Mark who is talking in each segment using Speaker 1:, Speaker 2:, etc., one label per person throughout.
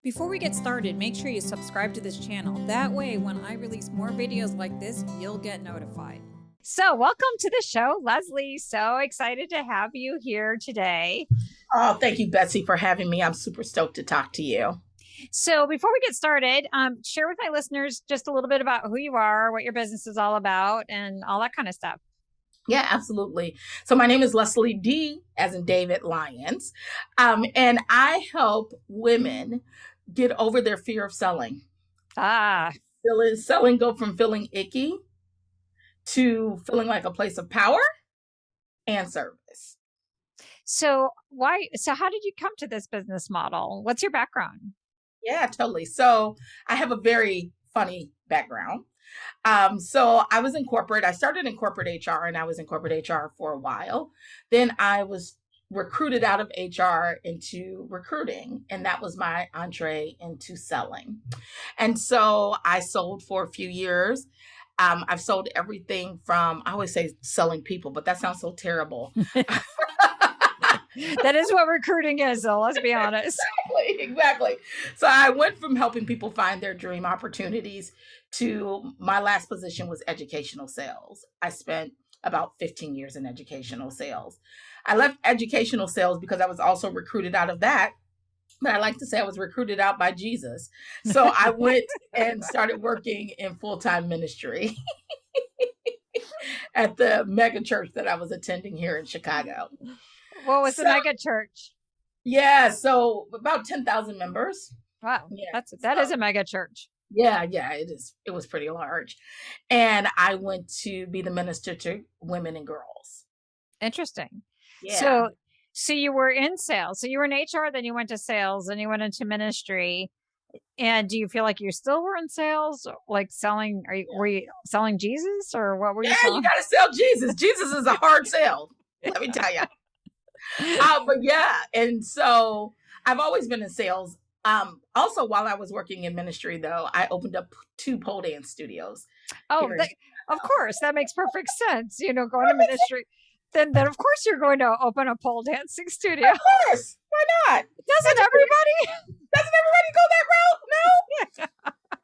Speaker 1: Before we get started, make sure you subscribe to this channel. That way, when I release more videos like this, you'll get notified.
Speaker 2: So welcome to the show, Leslie. So excited to have you here today.
Speaker 3: Oh, thank you, Betsy, for having me. I'm super stoked to talk to you.
Speaker 2: So before we get started, share with my listeners just a little bit about who you are, what your business is all about, and all that kind of stuff.
Speaker 3: Yeah, absolutely. So my name is Leslie D, as in David Lyons, and I help women get over their fear of selling. Selling go from feeling icky to feeling like a place of power and service.
Speaker 2: So how did you come to this business model? What's your background?
Speaker 3: Yeah, totally. So I have a very funny background. So I was in corporate. I started in corporate HR, and I was in corporate HR for a while. Then I was recruited out of HR into recruiting, and that was my entree into selling. And so I sold for a few years. I've sold everything from, I always say selling people, but that sounds so terrible.
Speaker 2: That is what recruiting is, though, let's be honest.
Speaker 3: Exactly. So I went from helping people find their dream opportunities to my last position was educational sales. I spent about 15 years in educational sales. I left educational sales because I was also recruited out of that. But I like to say I was recruited out by Jesus. So I went and started working in full-time ministry at the mega church that I was attending here in Chicago.
Speaker 2: What was the mega church?
Speaker 3: Yeah, so about 10,000 members.
Speaker 2: Wow, yeah, that is a mega church.
Speaker 3: Yeah, it is. It was pretty large. And I went to be the minister to women and girls.
Speaker 2: Interesting.
Speaker 3: Yeah.
Speaker 2: So you were in sales. So you were in HR, then you went to sales, then you went into ministry. And do you feel like you still were in sales, like selling? Were you selling Jesus, or what were you selling?
Speaker 3: Yeah, you got to sell Jesus. Jesus is a hard sell. Let me tell you. But yeah, and so I've always been in sales. Also, while I was working in ministry, though, I opened up 2 pole dance studios.
Speaker 2: Oh, of course, that makes perfect sense. You know, going to ministry, then of course you're going to open a pole dancing studio.
Speaker 3: Of course, why not?
Speaker 2: Doesn't everybody
Speaker 3: go that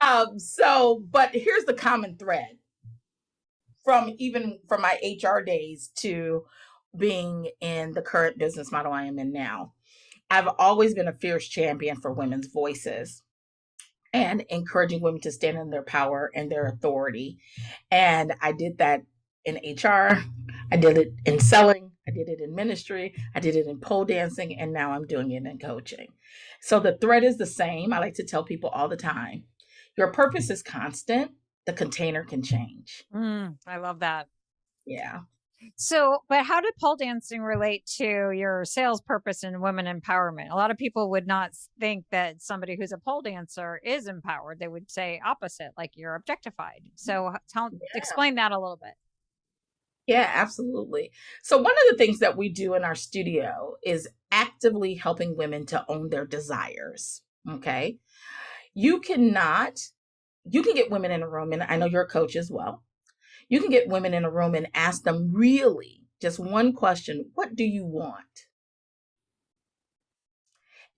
Speaker 3: route? No. But here's the common thread from my HR days to being in the current business model I am in now. I've always been a fierce champion for women's voices and encouraging women to stand in their power and their authority. And I did that in HR. I did it in selling. I did it in ministry. I did it in pole dancing. And now I'm doing it in coaching. So the thread is the same. I like to tell people all the time, your purpose is constant. The container can change.
Speaker 2: I love that.
Speaker 3: Yeah.
Speaker 2: So, but how did pole dancing relate to your sales purpose and women empowerment? A lot of people would not think that somebody who's a pole dancer is empowered. They would say opposite, like you're objectified. So explain that a little bit.
Speaker 3: Yeah, absolutely. So one of the things that we do in our studio is actively helping women to own their desires. Okay. You can get women in a room, and I know you're a coach as well. You can get women in a room and ask them really just one question. What do you want?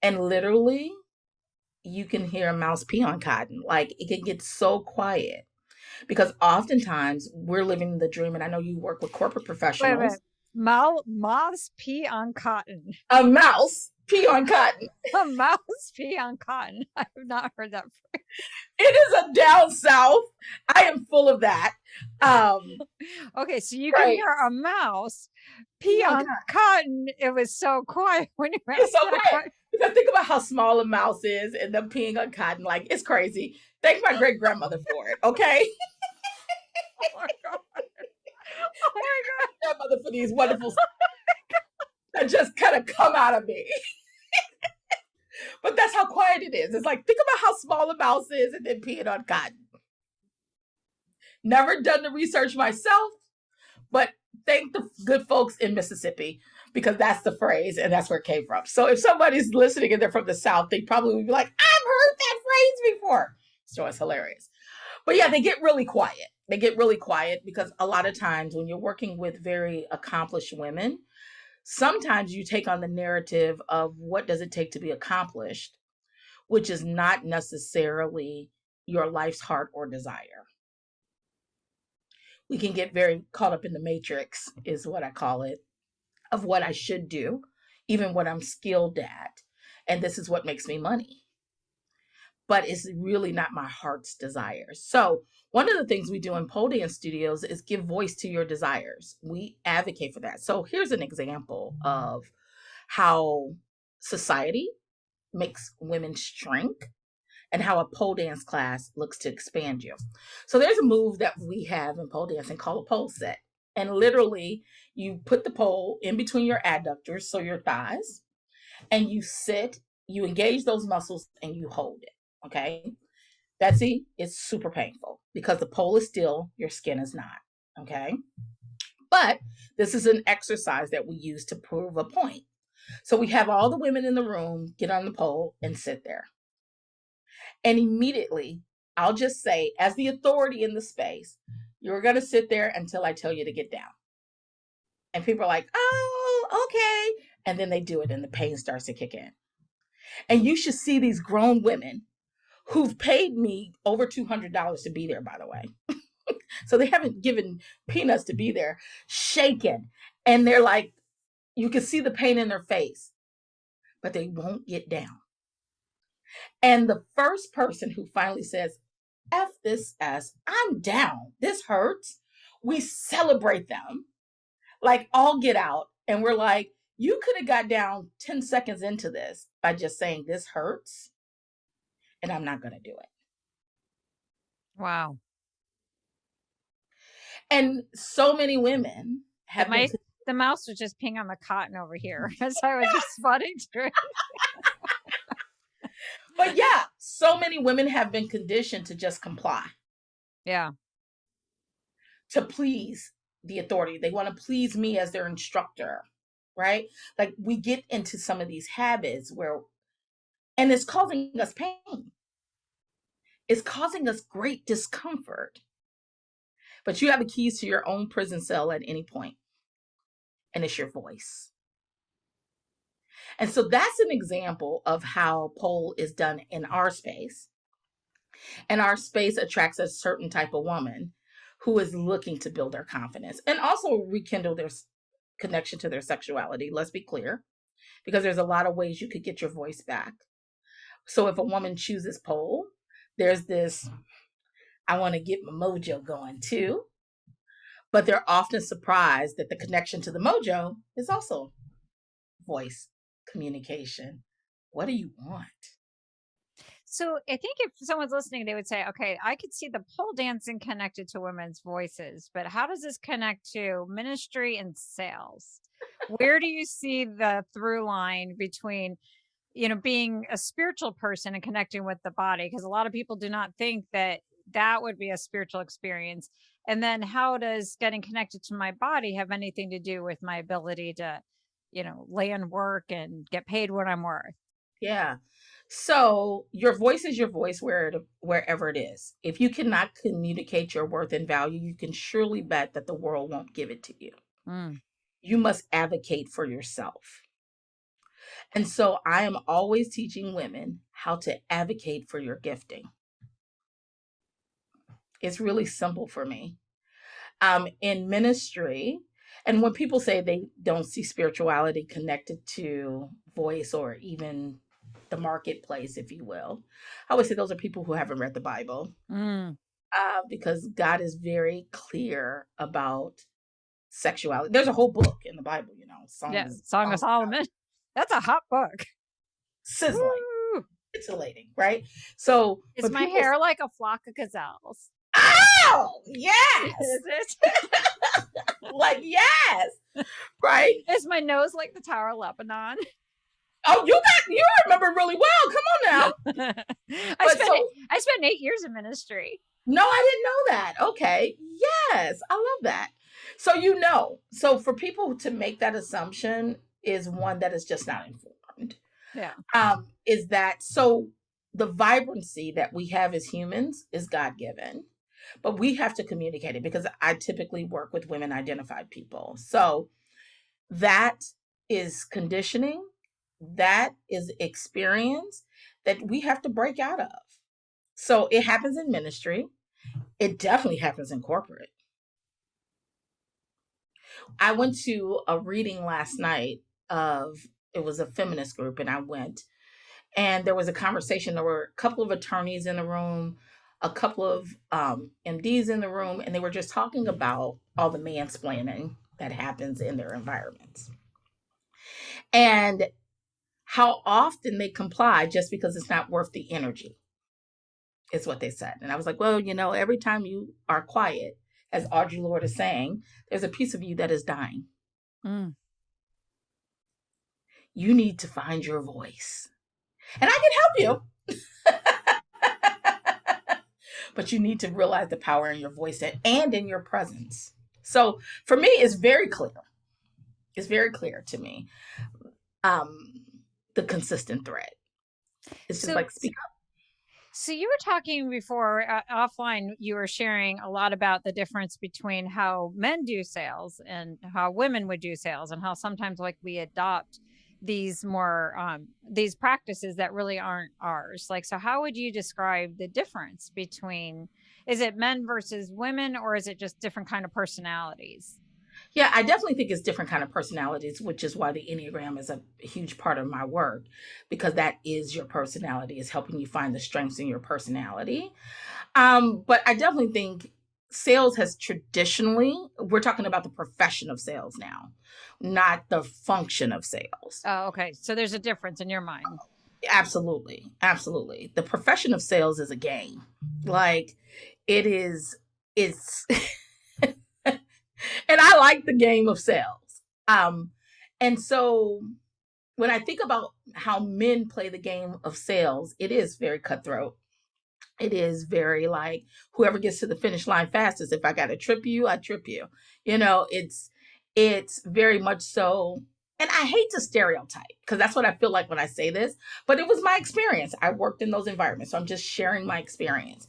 Speaker 3: And literally, you can hear a mouse pee on cotton. Like, it can get so quiet because oftentimes we're living the dream. And I know you work with corporate professionals.
Speaker 2: Wait. Mouse pee on cotton.
Speaker 3: A mouse pee on cotton.
Speaker 2: A mouse pee on cotton. I have not heard that phrase.
Speaker 3: It is a down south. I am full of that.
Speaker 2: Okay, so you can hear a mouse pee on cotton. It was so quiet when you were
Speaker 3: so quiet. Because think about how small a mouse is and them peeing on cotton. Like, it's crazy. Thank my great grandmother for it. Okay.
Speaker 2: Oh my God. Oh my God.
Speaker 3: Grandmother for these wonderful that just kind of come out of me. But that's how quiet it is. It's like, think about how small a mouse is and then peeing on cotton. Never done the research myself, but thank the good folks in Mississippi, because that's the phrase and that's where it came from. So if somebody's listening and they're from the South, they probably would be like, I've heard that phrase before. So it's hilarious. But yeah, they get really quiet. They get really quiet because a lot of times when you're working with very accomplished women, sometimes you take on the narrative of what does it take to be accomplished, which is not necessarily your life's heart or desire. We can get very caught up in the matrix, is what I call it, of what I should do, even what I'm skilled at. And this is what makes me money. But it's really not my heart's desires. So one of the things we do in pole dance studios is give voice to your desires. We advocate for that. So here's an example of how society makes women shrink and how a pole dance class looks to expand you. So there's a move that we have in pole dancing called a pole set. And literally you put the pole in between your adductors, so your thighs, and you sit, you engage those muscles and you hold it. Okay. Betsy, it's super painful because the pole is still, your skin is not. Okay. But this is an exercise that we use to prove a point. So we have all the women in the room get on the pole and sit there. And immediately, I'll just say, as the authority in the space, you're going to sit there until I tell you to get down. And people are like, oh, okay. And then they do it and the pain starts to kick in. And you should see these grown women who've paid me over $200 to be there, by the way. So they haven't given peanuts to be there, shaken. And they're like, you can see the pain in their face, but they won't get down. And the first person who finally says, F this S, I'm down, this hurts, we celebrate them, like all get out. And we're like, you could have got down 10 seconds into this by just saying this hurts and I'm not going to do it.
Speaker 2: Wow.
Speaker 3: And so many women have been...
Speaker 2: The mouse was just peeing on the cotton over here as I was responding to it.
Speaker 3: But yeah, so many women have been conditioned to just comply.
Speaker 2: Yeah.
Speaker 3: To please the authority. They want to please me as their instructor, right? Like we get into some of these habits where, and it's causing us pain. It's causing us great discomfort. But you have the keys to your own prison cell at any point. And it's your voice. And so that's an example of how pole is done in our space. And our space attracts a certain type of woman who is looking to build their confidence and also rekindle their connection to their sexuality. Let's be clear, because there's a lot of ways you could get your voice back. So if a woman chooses pole, there's this, I want to get my mojo going too. But they're often surprised that the connection to the mojo is also voice communication. What do you want?
Speaker 2: So I think if someone's listening, they would say, okay, I could see the pole dancing connected to women's voices, but how does this connect to ministry and sales? Where do you see the through line between, being a spiritual person and connecting with the body? Because a lot of people do not think that that would be a spiritual experience. And then how does getting connected to my body have anything to do with my ability to, land work and get paid what I'm worth?
Speaker 3: Yeah. So your voice is your voice wherever it is. If you cannot communicate your worth and value, you can surely bet that the world won't give it to you. You must advocate for yourself. And so I am always teaching women how to advocate for your gifting. It's really simple for me. In ministry, and when people say they don't see spirituality connected to voice or even the marketplace, if you will, I always say those are people who haven't read the Bible. Because God is very clear about sexuality. There's a whole book in the Bible,
Speaker 2: Song of Solomon. That's a hot book.
Speaker 3: Sizzling,
Speaker 2: Woo!
Speaker 3: titillating, right? So
Speaker 2: is my hair like a flock of gazelles?
Speaker 3: Oh, yes.
Speaker 2: Is it?
Speaker 3: Like, yes. Right?
Speaker 2: Is my nose like the Tower of Lebanon?
Speaker 3: Oh, you remember really well. Come on now.
Speaker 2: I spent 8 years in ministry.
Speaker 3: No, I didn't know that. Okay. Yes. I love that. So, so for people to make that assumption is one that is just not informed.
Speaker 2: Yeah.
Speaker 3: Is that so the vibrancy that we have as humans is God-given, but we have to communicate it because I typically work with women identified people. So that is conditioning. That is experience. that we have to break out of. So it happens in ministry. It definitely happens in corporate. I went to a reading last night it was a feminist group, and I went, and there was a conversation. There were a couple of attorneys in the room, a couple of MDs in the room, and they were just talking about all the mansplaining that happens in their environments and how often they comply just because it's not worth the energy, is what they said. And I was like, well, every time you are quiet, as Audre Lorde is saying, there's a piece of you that is dying.
Speaker 2: Mm.
Speaker 3: You need to find your voice. And I can help you. But you need to realize the power in your voice and in your presence. So for me, it's very clear. It's very clear to me. The consistent thread. It's just like, speak up.
Speaker 2: So you were talking before offline, you were sharing a lot about the difference between how men do sales and how women would do sales, and how sometimes like we adopt these more these practices that really aren't ours. Like, so how would you describe the difference between, is it men versus women, or is it just different kind of personalities?
Speaker 3: Yeah, I definitely think it's different kind of personalities, which is why the Enneagram is a huge part of my work, because that is your personality, is helping you find the strengths in your personality. But I definitely think sales has traditionally, we're talking about the profession of sales now, not the function of sales.
Speaker 2: Oh, okay. So there's a difference in your mind.
Speaker 3: Absolutely. Absolutely. The profession of sales is a game. Like it's and I like the game of sales. And so when I think about how men play the game of sales, it is very cutthroat. It is very like, whoever gets to the finish line fastest, if I got to trip you, I trip you. It's very much so. And I hate to stereotype, because that's what I feel like when I say this, but it was my experience. I worked in those environments. So I'm just sharing my experience.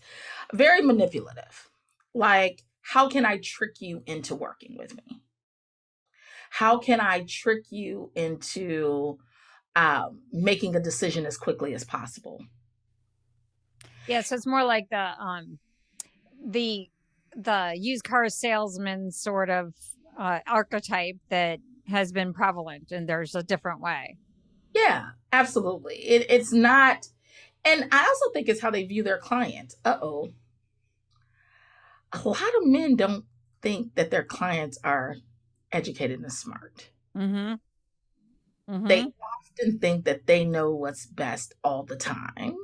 Speaker 3: Very manipulative. Like, how can I trick you into working with me? How can I trick you into making a decision as quickly as possible?
Speaker 2: Yeah, so it's more like the used car salesman sort of archetype that has been prevalent, and there's a different way.
Speaker 3: Yeah, absolutely. It's not, and I also think it's how they view their clients. A lot of men don't think that their clients are educated and smart.
Speaker 2: Mm-hmm. Mm-hmm.
Speaker 3: They often think that they know what's best all the time,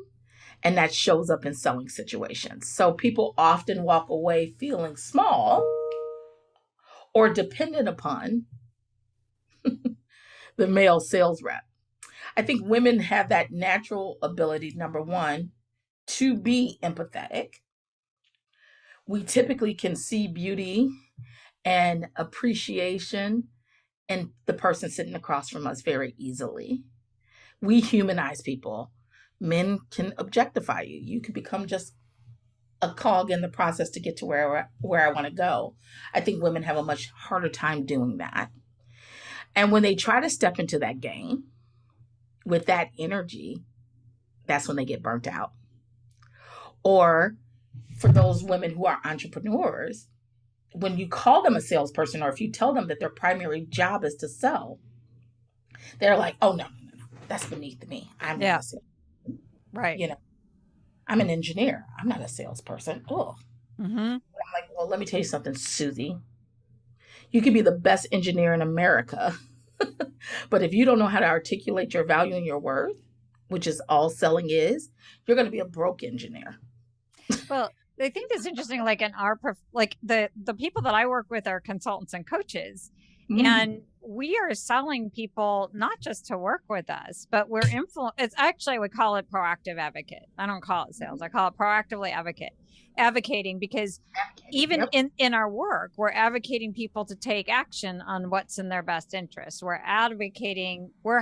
Speaker 3: and that shows up in selling situations. So people often walk away feeling small or dependent upon the male sales rep. I think women have that natural ability, number one, to be empathetic. We typically can see beauty and appreciation in the person sitting across from us very easily. We humanize people. Men can objectify you. You can become just a cog in the process to get to where I want to go. I think women have a much harder time doing that. And when they try to step into that game with that energy, that's when they get burnt out. Or for those women who are entrepreneurs, when you call them a salesperson, or if you tell them that their primary job is to sell, they're like, oh, no, that's beneath me. I'm not a salesperson.
Speaker 2: Right.
Speaker 3: I'm an engineer. I'm not a salesperson. Oh.
Speaker 2: Mm-hmm.
Speaker 3: I'm like, well, let me tell you something, Susie. You could be the best engineer in America, but if you don't know how to articulate your value and your worth, which is all selling is, you're going to be a broke engineer.
Speaker 2: Well, I think that's interesting. Like the people that I work with are consultants and coaches, and we are selling people not just to work with us, but we're it's actually, I would call it proactive advocate. I don't call it sales. I call it proactively advocating, because even in our work, we're advocating people to take action on what's in their best interest. We're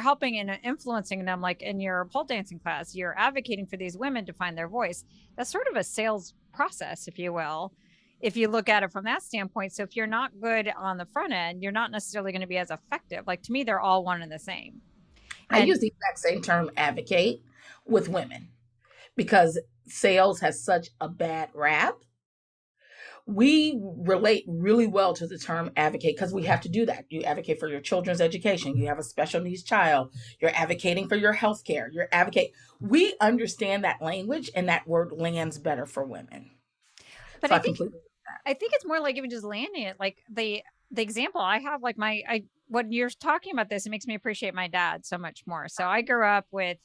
Speaker 2: helping and influencing them. Like in your pole dancing class, you're advocating for these women to find their voice. That's sort of a sales process, if you will, if you look at it from that standpoint. So if you're not good on the front end, you're not necessarily going to be as effective. Like, to me, they're all one and the same.
Speaker 3: I use the exact same term, advocate. with women because sales has such a bad rap. We relate really well to the term advocate because we have to do that. You advocate for your children's education. You have a special needs child. You're advocating for your health care. You're advocate. We understand that language and that word lands better for women.
Speaker 2: But
Speaker 3: So
Speaker 2: I think
Speaker 3: completely
Speaker 2: I think it's more like even just landing it. Like the example I have, like when you're talking about this, it makes me appreciate my dad so much more. So I grew up with,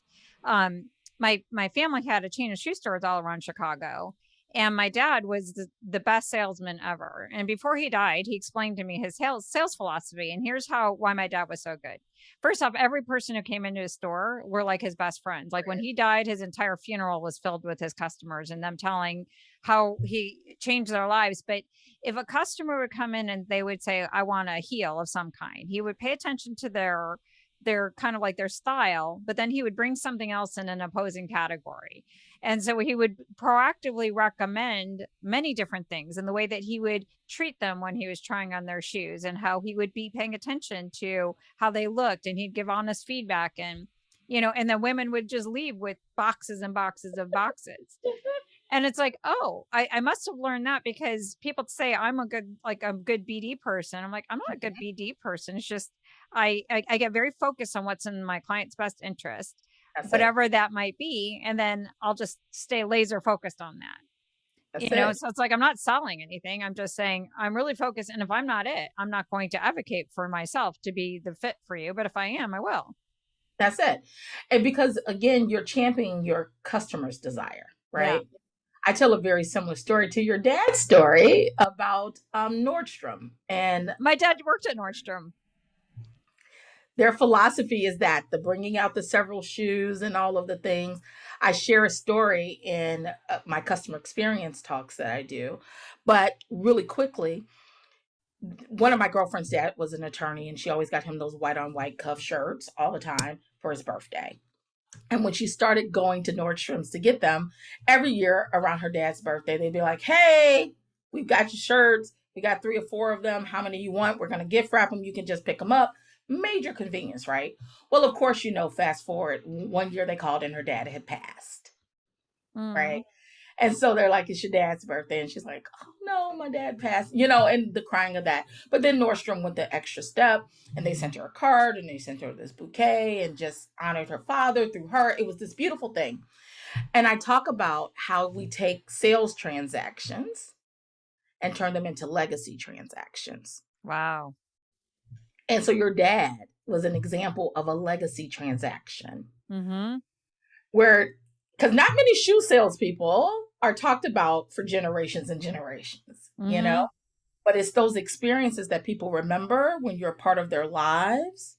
Speaker 2: my family had a chain of shoe stores all around Chicago, and my dad was the best salesman ever. And before he died, he explained to me his sales philosophy. And here's why my dad was so good. First off, every person who came into his store were like his best friends. Like when he died, his entire funeral was filled with his customers and them telling how he changed their lives. But if a customer would come in and they would say, I want a heel of some kind, he would pay attention to their kind of like their style, but then he would bring something else in an opposing category. And so he would proactively recommend many different things, and the way that he would treat them when he was trying on their shoes, and how he would be paying attention to how they looked, and he'd give honest feedback. And and the women would just leave with boxes and boxes of boxes. And it's like, oh, I must have learned that, because people say I'm a good BD person. I'm like, I'm not a good BD person. It's just I get very focused on what's in my client's best interest, whatever that might be, and then I'll just stay laser focused on that. So it's like I'm not selling anything. I'm just saying I'm really focused, and if I'm not it, I'm not going to advocate for myself to be the fit for you. But if I am, I will.
Speaker 3: That's it. And because again, you're championing your customer's desire, right? Yeah. I tell a very similar story to your dad's story about Nordstrom. And
Speaker 2: my dad worked at Nordstrom.
Speaker 3: Their philosophy is that the bringing out the several shoes and all of the things. I share a story in my customer experience talks that I do, but really quickly, one of my girlfriend's dad was an attorney, and she always got him those white on white cuff shirts all the time for his birthday. And when she started going to Nordstrom's to get them, every year around her dad's birthday, they'd be like, hey, we've got your shirts. We got 3 or 4 of them. How many you want? We're going to gift wrap them. You can just pick them up. Major convenience, right? Well, of course, fast forward. One year they called and her dad had passed, right? And so they're like, it's your dad's birthday. And she's like, oh, no, my dad passed, and the crying of that. But then Nordstrom went the extra step, and they sent her a card, and they sent her this bouquet and just honored her father through her. It was this beautiful thing. And I talk about how we take sales transactions and turn them into legacy transactions.
Speaker 2: Wow.
Speaker 3: And so your dad was an example of a legacy transaction. Where, because not many shoe salespeople are talked about for generations and generations, but it's those experiences that people remember when you're a part of their lives,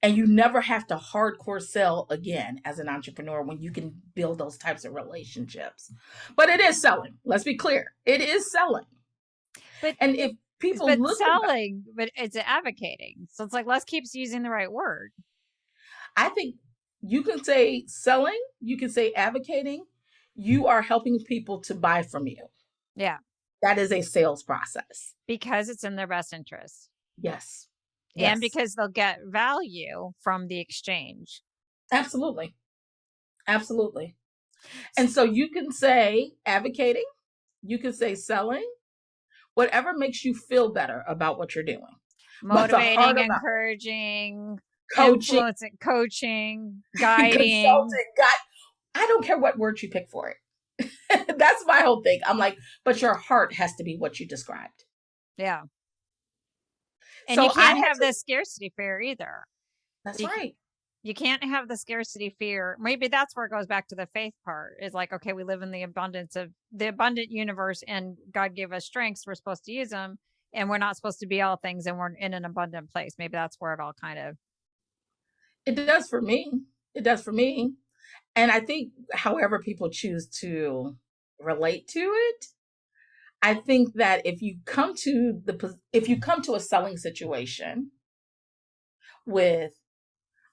Speaker 3: and you never have to hardcore sell again as an entrepreneur when you can build those types of relationships. But it is selling. Let's be clear. It is selling. And if people look
Speaker 2: selling, but it's advocating. So it's like, let's keep using the right word.
Speaker 3: I think you can say selling, you can say advocating. You are helping people to buy from you.
Speaker 2: Yeah.
Speaker 3: That is a sales process.
Speaker 2: Because it's in their best interest.
Speaker 3: Yes.
Speaker 2: And because they'll get value from the exchange.
Speaker 3: Absolutely. Absolutely. And so you can say advocating, you can say selling, whatever makes you feel better about what you're doing.
Speaker 2: Motivating, encouraging, coaching, guiding.
Speaker 3: Consulting, I don't care what word you pick for it. That's my whole thing. I'm like, but your heart has to be what you described.
Speaker 2: Yeah. And so you can't have the scarcity fear either.
Speaker 3: That's right.
Speaker 2: You can't have the scarcity fear. Maybe that's where it goes back to the faith part. Is like, okay, we live in the abundant universe, and God gave us strengths. We're supposed to use them, and we're not supposed to be all things, and we're in an abundant place. Maybe that's where it all kind of.
Speaker 3: It does for me. It does for me. And I think however people choose to relate to it, I think that if you come to a selling situation with,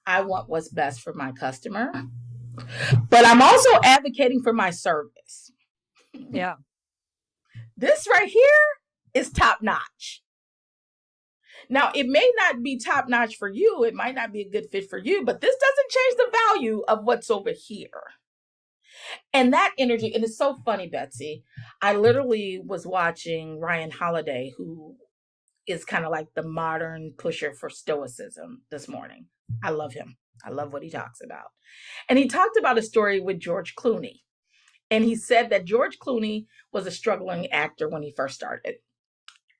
Speaker 3: I want what's best for my customer, but I'm also advocating for my service.
Speaker 2: Yeah.
Speaker 3: This right here is top notch. Now, it may not be top notch for you. It might not be a good fit for you, but this doesn't change the value of what's over here. And that energy, and it's so funny, Betsy. I literally was watching Ryan Holiday, who is kind of like the modern pusher for Stoicism this morning. I love him. I love what he talks about. And he talked about a story with George Clooney. And he said that George Clooney was a struggling actor when he first started.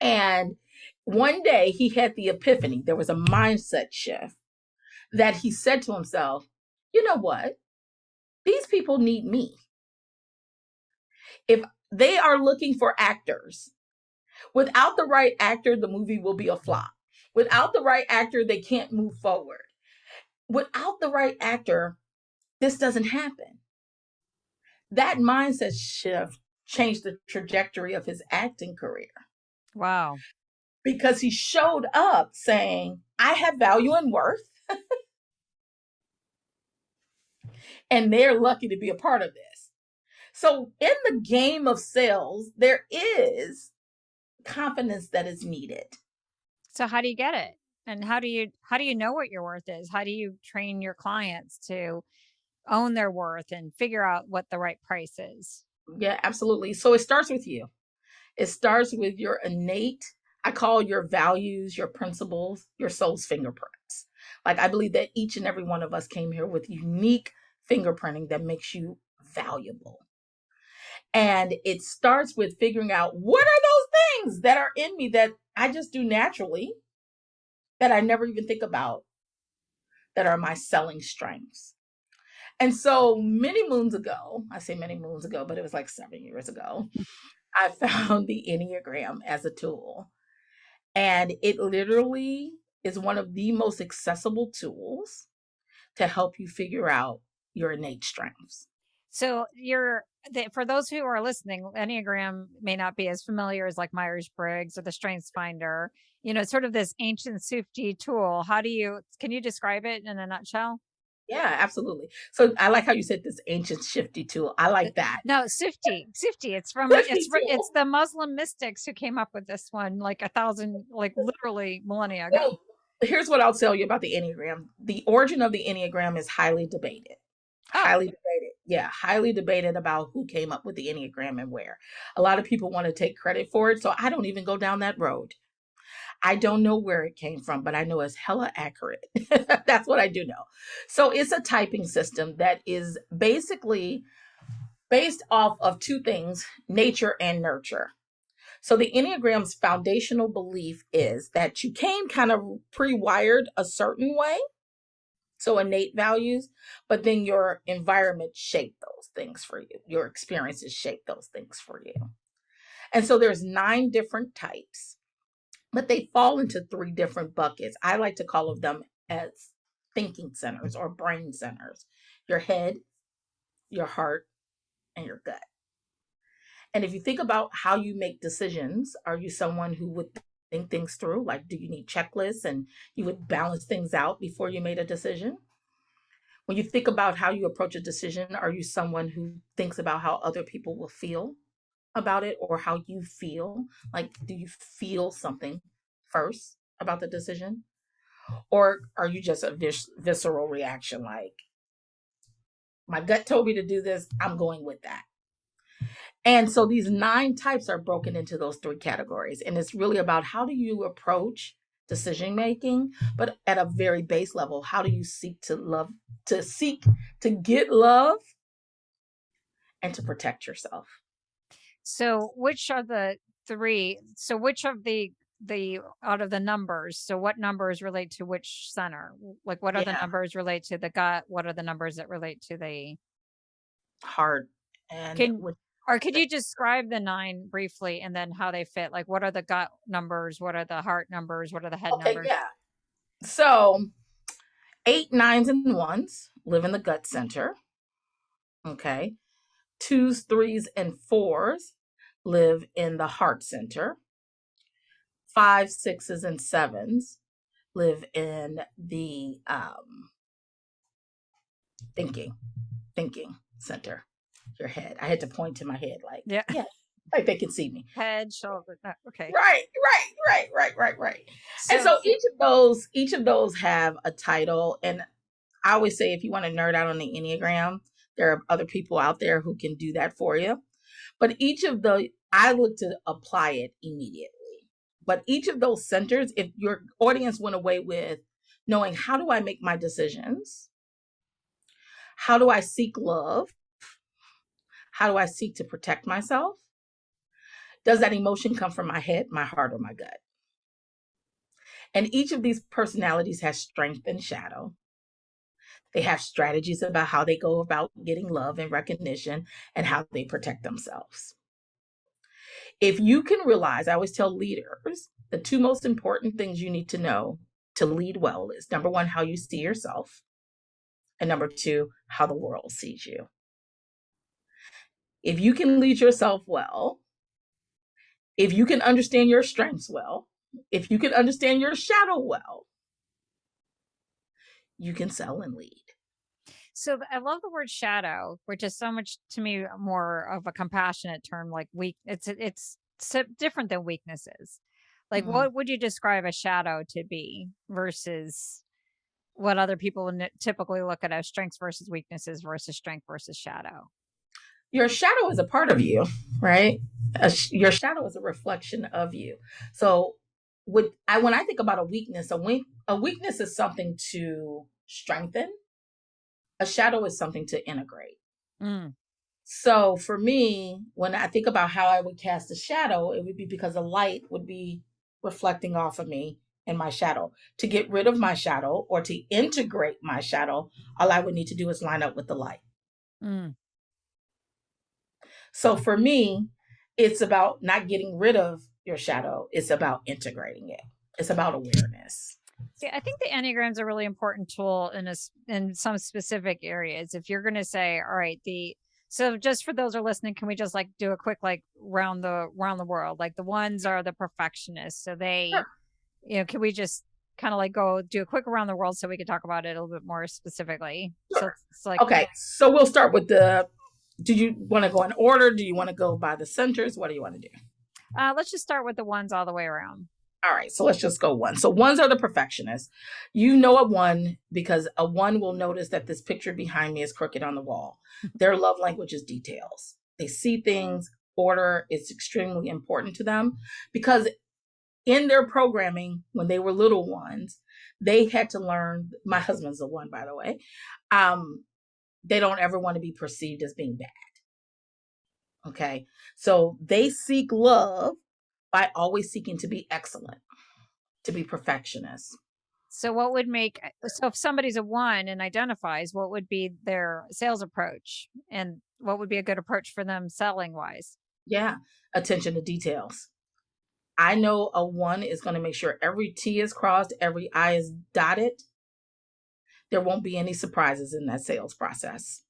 Speaker 3: And one day he had the epiphany. There was a mindset shift that he said to himself, you know what? These people need me. If they are looking for actors, without the right actor, the movie will be a flop. Without the right actor, they can't move forward. Without the right actor, this doesn't happen. That mindset shift changed the trajectory of his acting career.
Speaker 2: Wow.
Speaker 3: Because he showed up saying, I have value and worth. And they're lucky to be a part of this. So in the game of sales, there is confidence that is needed.
Speaker 2: So how do you get it? And how do you know what your worth is? How do you train your clients to own their worth and figure out what the right price is?
Speaker 3: Yeah, absolutely. So it starts with you. It starts with your innate, I call your values, your principles, your soul's fingerprints. Like I believe that each and every one of us came here with unique fingerprinting that makes you valuable. And it starts with figuring out what are those things that are in me that I just do naturally, that I never even think about, that are my selling strengths. And so many moons ago, I say many moons ago, but it was like 7 years ago, I found the Enneagram as a tool. And it literally is one of the most accessible tools to help you figure out your innate strengths.
Speaker 2: So for those who are listening, Enneagram may not be as familiar as like Myers-Briggs or the Strengths Finder. It's sort of this ancient Sufti tool. Can you describe it in a nutshell?
Speaker 3: Yeah, absolutely. So I like how you said this ancient shifty tool. I like that.
Speaker 2: No, Sufti. It's
Speaker 3: Tool.
Speaker 2: the Muslim mystics who came up with this one like 1,000, like literally millennia ago.
Speaker 3: Well, here's what I'll tell you about the Enneagram. The origin of the Enneagram is highly debated. Highly debated. Yeah, highly debated about who came up with the Enneagram and where. A lot of people want to take credit for it, so I don't even go down that road. I don't know where it came from, but I know it's hella accurate. That's what I do know. So it's a typing system that is basically based off of two things, nature and nurture. So the Enneagram's foundational belief is that you came kind of pre-wired a certain way, so innate values, but then your environment shaped those things for you. Your experiences shape those things for you. And so there's 9 different types, but they fall into 3 different buckets. I like to call them as thinking centers or brain centers: your head, your heart, and your gut. And if you think about how you make decisions, are you someone who would think things through? Like, do you need checklists and you would balance things out before you made a decision? When you think about how you approach a decision, are you someone who thinks about how other people will feel about it, or how you feel? Like, do you feel something first about the decision? Or are you just a visceral reaction, like, my gut told me to do this, I'm going with that? And so these 9 types are broken into those 3 categories. And it's really about how do you approach decision making, but at a very base level, how do you seek to get love and to protect yourself?
Speaker 2: So which are the 3? So which of the out of the numbers, so what numbers relate to which center? Like what are the numbers relate to the gut? What are the numbers that relate to the
Speaker 3: heart? And
Speaker 2: could you describe the 9 briefly and then how they fit? Like what are the gut numbers? What are the heart numbers? What are the head numbers?
Speaker 3: Yeah. So 8, 9s, and 1s live in the gut center. Okay. 2s, 3s, and 4s live in the heart center. 5s, 6s, and 7s live in the thinking center, your head. I had to point to my head like, yeah, Like they can see me.
Speaker 2: Head, shoulder. No, okay.
Speaker 3: Right. And
Speaker 2: So
Speaker 3: so each of those have a title. And I always say, if you want to nerd out on the Enneagram, there are other people out there who can do that for you. But I look to apply it immediately. But each of those centers, if your audience went away with knowing, how do I make my decisions? How do I seek love? How do I seek to protect myself? Does that emotion come from my head, my heart, or my gut? And each of these personalities has strength and shadow. They have strategies about how they go about getting love and recognition and how they protect themselves. If you can realize, I always tell leaders, the two most important things you need to know to lead well is, number one, how you see yourself, and number two, how the world sees you. If you can lead yourself well, if you can understand your strengths well, if you can understand your shadow well, you can sell and lead.
Speaker 2: So I love the word shadow, which is so much to me more of a compassionate term, like weak. It's so different than weaknesses. Like, what would you describe a shadow to be versus what other people would typically look at as strengths versus weaknesses versus strength versus shadow?
Speaker 3: Your shadow is a part of you, right? Your shadow is a reflection of you. So when I think about a weakness is something to strengthen. A shadow is something to integrate. So for me, when I think about how I would cast a shadow, it would be because a light would be reflecting off of me and my shadow. To get rid of my shadow or to integrate my shadow, all I would need to do is line up with the light. So for me, it's about not getting rid of your shadow. It's about integrating it. It's about awareness.
Speaker 2: See, I think the Enneagram's a really important tool in some specific areas. If you're going to say, all right, so just for those who are listening, can we just like do a quick like round the world? Like the ones are the perfectionists. So they,
Speaker 3: Sure.
Speaker 2: can we just kind of like go do a quick around the world so we can talk about it a little bit more specifically?
Speaker 3: Sure.
Speaker 2: So it's like,
Speaker 3: okay, so we'll start with do you want to go in order? Do you want to go by the centers? What do you want to do?
Speaker 2: Let's just start with the ones all the way around.
Speaker 3: All right, so let's just go one. So ones are the perfectionists. You know a one because a one will notice that this picture behind me is crooked on the wall. Their love language is details. They see things, order is extremely important to them because in their programming, when they were little ones, they had to learn, my husband's a one, by the way, they don't ever want to be perceived as being bad. Okay, so they seek love by always seeking to be excellent, to be perfectionist.
Speaker 2: So if somebody's a one and identifies, what would be their sales approach and what would be a good approach for them selling wise?
Speaker 3: Yeah, attention to details. I know a one is going to make sure every T is crossed, every I is dotted. There won't be any surprises in that sales process.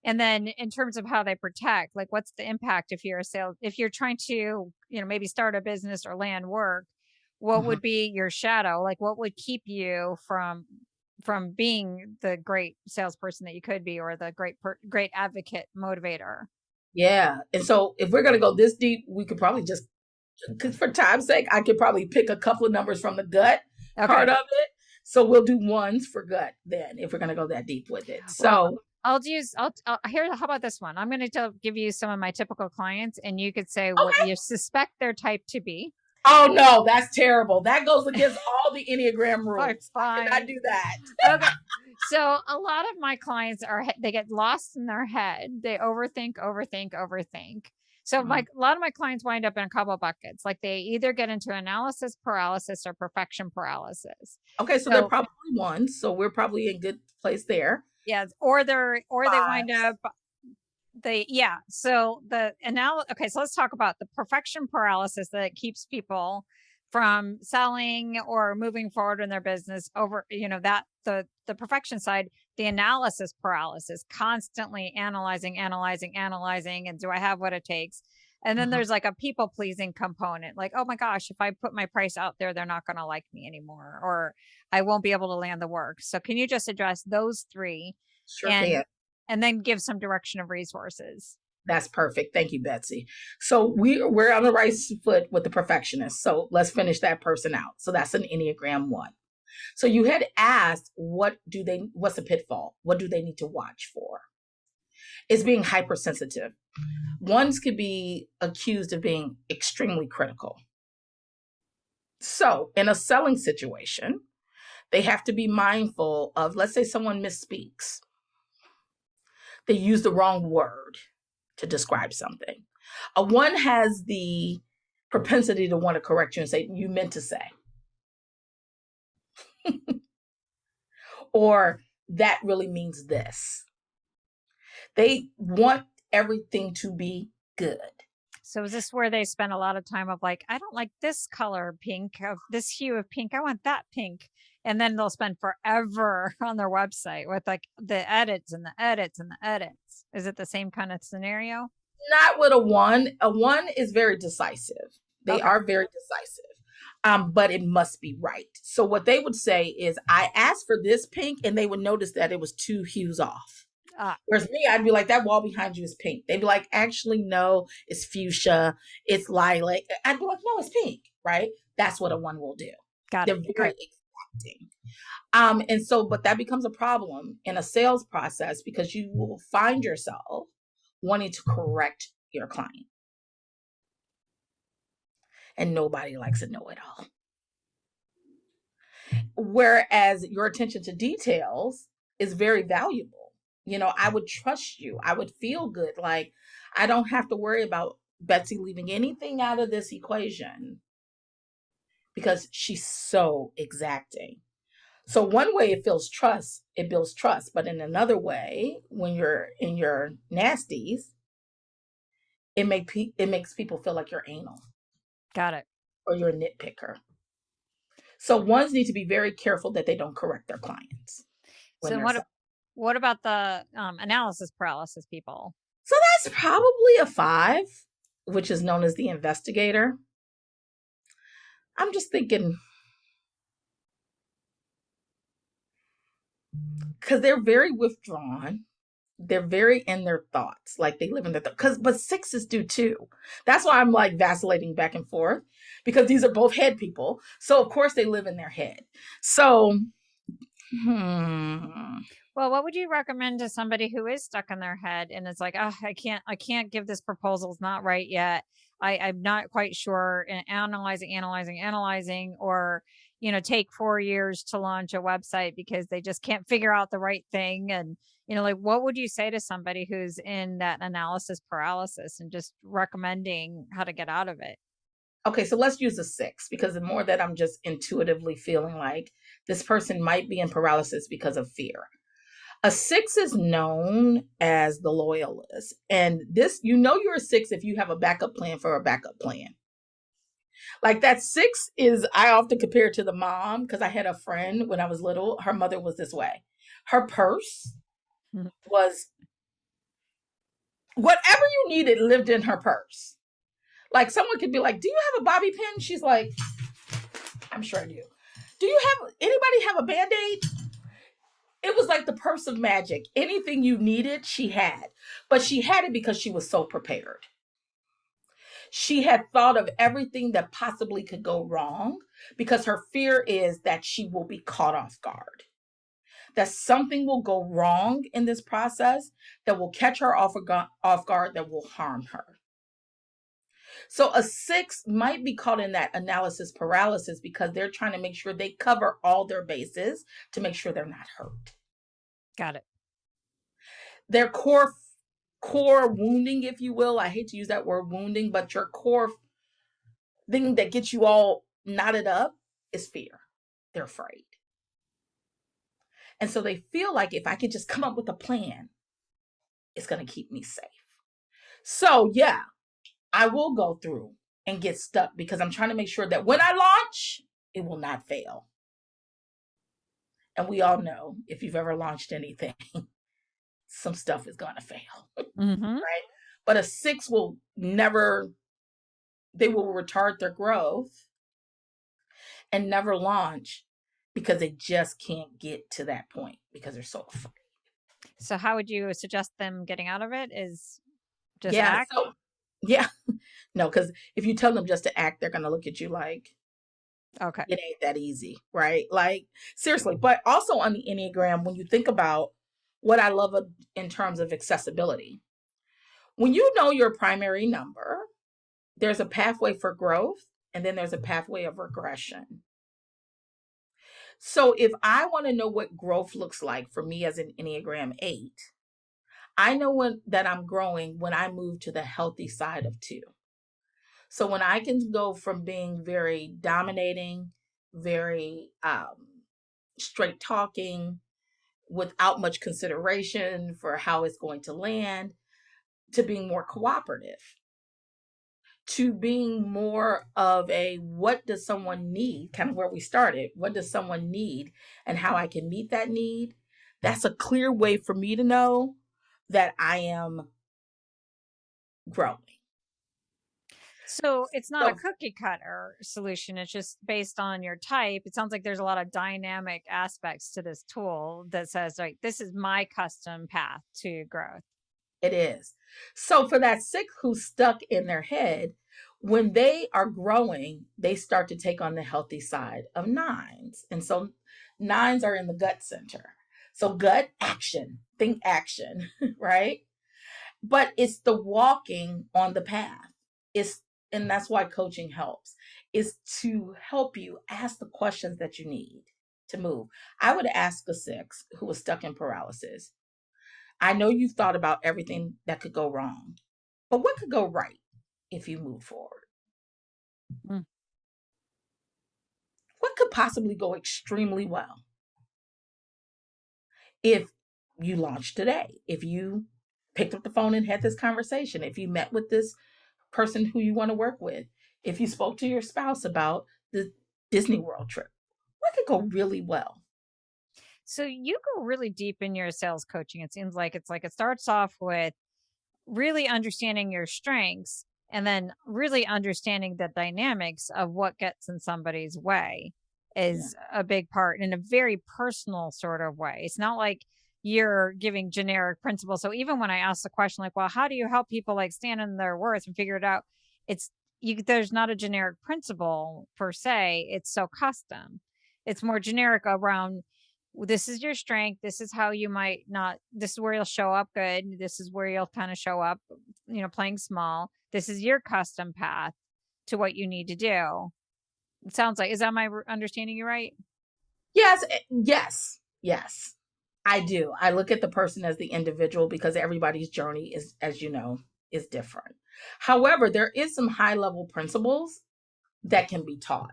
Speaker 2: And then in terms of how they protect, like what's the impact if you're trying to, maybe start a business or land work, what would be your shadow? Like what would keep you from being the great salesperson that you could be, or the great advocate motivator?
Speaker 3: Yeah. And so if we're going to go this deep, we could probably just, because for time's sake, I could probably pick a couple of numbers from the gut part of it. So we'll do ones for gut then, if we're going to go that deep with it. So
Speaker 2: I'll how about this one? I'm going to give you some of my typical clients and you could say what you suspect their type to be.
Speaker 3: Oh no, that's terrible. That goes against all the Enneagram rules.
Speaker 2: It's fine.
Speaker 3: I cannot do that.
Speaker 2: Okay. So a lot of my clients they get lost in their head. They overthink. So a lot of my clients wind up in a couple of buckets. Like they either get into analysis paralysis or perfection paralysis.
Speaker 3: Okay, so they're probably ones. So we're probably in good place there.
Speaker 2: Yeah, or they wind up so so let's talk about the perfection paralysis that keeps people from selling or moving forward in their business over, that the perfection side, the analysis paralysis, constantly analyzing, and do I have what it takes? And then there's like a people pleasing component, like, oh my gosh, if I put my price out there, they're not going to like me anymore, or I won't be able to land the work. So can you just address those three?
Speaker 3: Sure can.
Speaker 2: And then give some direction of resources?
Speaker 3: That's perfect. Thank you, Betsy. So we're on the right foot with the perfectionist. So let's finish that person out. So that's an Enneagram 1. So you had asked, what's the pitfall? What do they need to watch for? It's being hypersensitive. Ones could be accused of being extremely critical. So in a selling situation, they have to be mindful of, let's say someone misspeaks. They use the wrong word to describe something. A 1 has the propensity to want to correct you and say, you meant to say. Or that really means this. They want everything to be good.
Speaker 2: So is this where they spend a lot of time of like, I don't like this color pink, of this hue of pink, I want that pink. And then they'll spend forever on their website with like the edits and the edits and the edits. Is it the same kind of scenario?
Speaker 3: Not with a 1. A 1 is very decisive. They are very decisive, but it must be right. So what they would say is, I asked for this pink, and they would notice that it was 2 hues off. Whereas me, I'd be like, that wall behind you is pink. They'd be like, actually, no, it's fuchsia, it's lilac. I'd be like, no, it's pink, right? That's what a 1 will do.
Speaker 2: Got
Speaker 3: They're
Speaker 2: it.
Speaker 3: very exacting. And so, but that becomes a problem in a sales process, because you will find yourself wanting to correct your client. And nobody likes a know-it-all. Whereas your attention to details is very valuable. I would trust you. I would feel good. Like, I don't have to worry about Betsy leaving anything out of this equation because she's so exacting. So one way it builds trust, but in another way, when you're in your nasties, it makes people feel like you're anal.
Speaker 2: Got it.
Speaker 3: Or you're a nitpicker. So ones need to be very careful that they don't correct their clients.
Speaker 2: So what about the analysis paralysis people?
Speaker 3: So that's probably a 5, which is known as the investigator. I'm just thinking, because they're very withdrawn. They're very in their thoughts, like they live in their thoughts. But 6s do too. That's why I'm like vacillating back and forth, because these are both head people. So of course they live in their head. So,
Speaker 2: Well, what would you recommend to somebody who is stuck in their head and it's like, oh, I can't give this proposal. It's not right yet. I'm not quite sure. And analyzing, or, take 4 years to launch a website because they just can't figure out the right thing. And, like, what would you say to somebody who's in that analysis paralysis and just recommending how to get out of it?
Speaker 3: Okay, so let's use a 6, because the more that I'm just intuitively feeling like this person might be in paralysis because of fear. A 6 is known as the loyalist. And this, you're a 6 if you have a backup plan for a backup plan. Like that 6 is, I often compare it to the mom, because I had a friend when I was little, her mother was this way. Her purse was whatever you needed lived in her purse. Like someone could be like, do you have a bobby pin? She's like, I'm sure I do. Anybody have a Band-Aid? It was like the purse of magic. Anything you needed, she had. But she had it because she was so prepared. She had thought of everything that possibly could go wrong, because her fear is that she will be caught off guard. That something will go wrong in this process that will catch her off guard, that will harm her. So a 6 might be caught in that analysis paralysis because they're trying to make sure they cover all their bases to make sure they're not hurt.
Speaker 2: Got it.
Speaker 3: Their core wounding, if you will, I hate to use that word wounding, but your core thing that gets you all knotted up is fear. They're afraid. And so they feel like, if I could just come up with a plan, it's going to keep me safe. So yeah, I will go through and get stuck because I'm trying to make sure that when I launch, it will not fail. And we all know, if you've ever launched anything, some stuff is going to fail, right? But a 6 will they will retard their growth and never launch because they just can't get to that point because they're so afraid.
Speaker 2: So how would you suggest them getting out of it? Is Just
Speaker 3: Yeah.
Speaker 2: act?
Speaker 3: So, yeah. No, because if you tell them just to act, they're going to look at you like
Speaker 2: Okay.
Speaker 3: it ain't that easy, right? Like, seriously. But also on the Enneagram, when you think about what I love in terms of accessibility, when you know your primary number, there's a pathway for growth and then there's a pathway of regression. So if I want to know what growth looks like for me as an Enneagram 8, I know that I'm growing when I move to the healthy side of 2. So when I can go from being very dominating, very straight talking, without much consideration for how it's going to land, to being more cooperative, to being more of a what does someone need, kind of where we started. What does someone need and how I can meet that need? That's a clear way for me to know that I am growing.
Speaker 2: So it's not a
Speaker 3: So
Speaker 2: cookie cutter solution. It's just based on your type. It sounds like there's a lot of dynamic aspects to this tool that says, like, this is my custom path to growth.
Speaker 3: it is. So for that 6 who's stuck in their head, when they are growing, they start to take on the healthy side of 9s. And so 9s are in the gut center. So gut action, think action, right? But it's the walking on the path. And that's why coaching helps, is to help you ask the questions that you need to move. I would ask a 6 who was stuck in paralysis. I know you've thought about everything that could go wrong, but what could go right if you move forward?
Speaker 2: Mm.
Speaker 3: What could possibly go extremely well if you launched today? If you picked up the phone and had this conversation, if you met with this person who you want to work with, if you spoke to your spouse about the Disney World trip, what could go really well?
Speaker 2: So you go really deep in your sales coaching. It seems like it starts off with really understanding your strengths and then really understanding the dynamics of what gets in somebody's way is a big part in a very personal sort of way. It's not like you're giving generic principles. So even when I ask the question, like, well, how do you help people like stand in their worth and figure it out? It's there's not a generic principle per se. It's so custom. It's more generic around, this is your strength. This is how you might not, this is where you'll show up good. This is where you'll kind of show up, playing small. This is your custom path to what you need to do. It sounds like, is that my understanding you right?
Speaker 3: Yes. I do. I look at the person as the individual because everybody's journey is, as you know, is different. However, there is some high level principles that can be taught,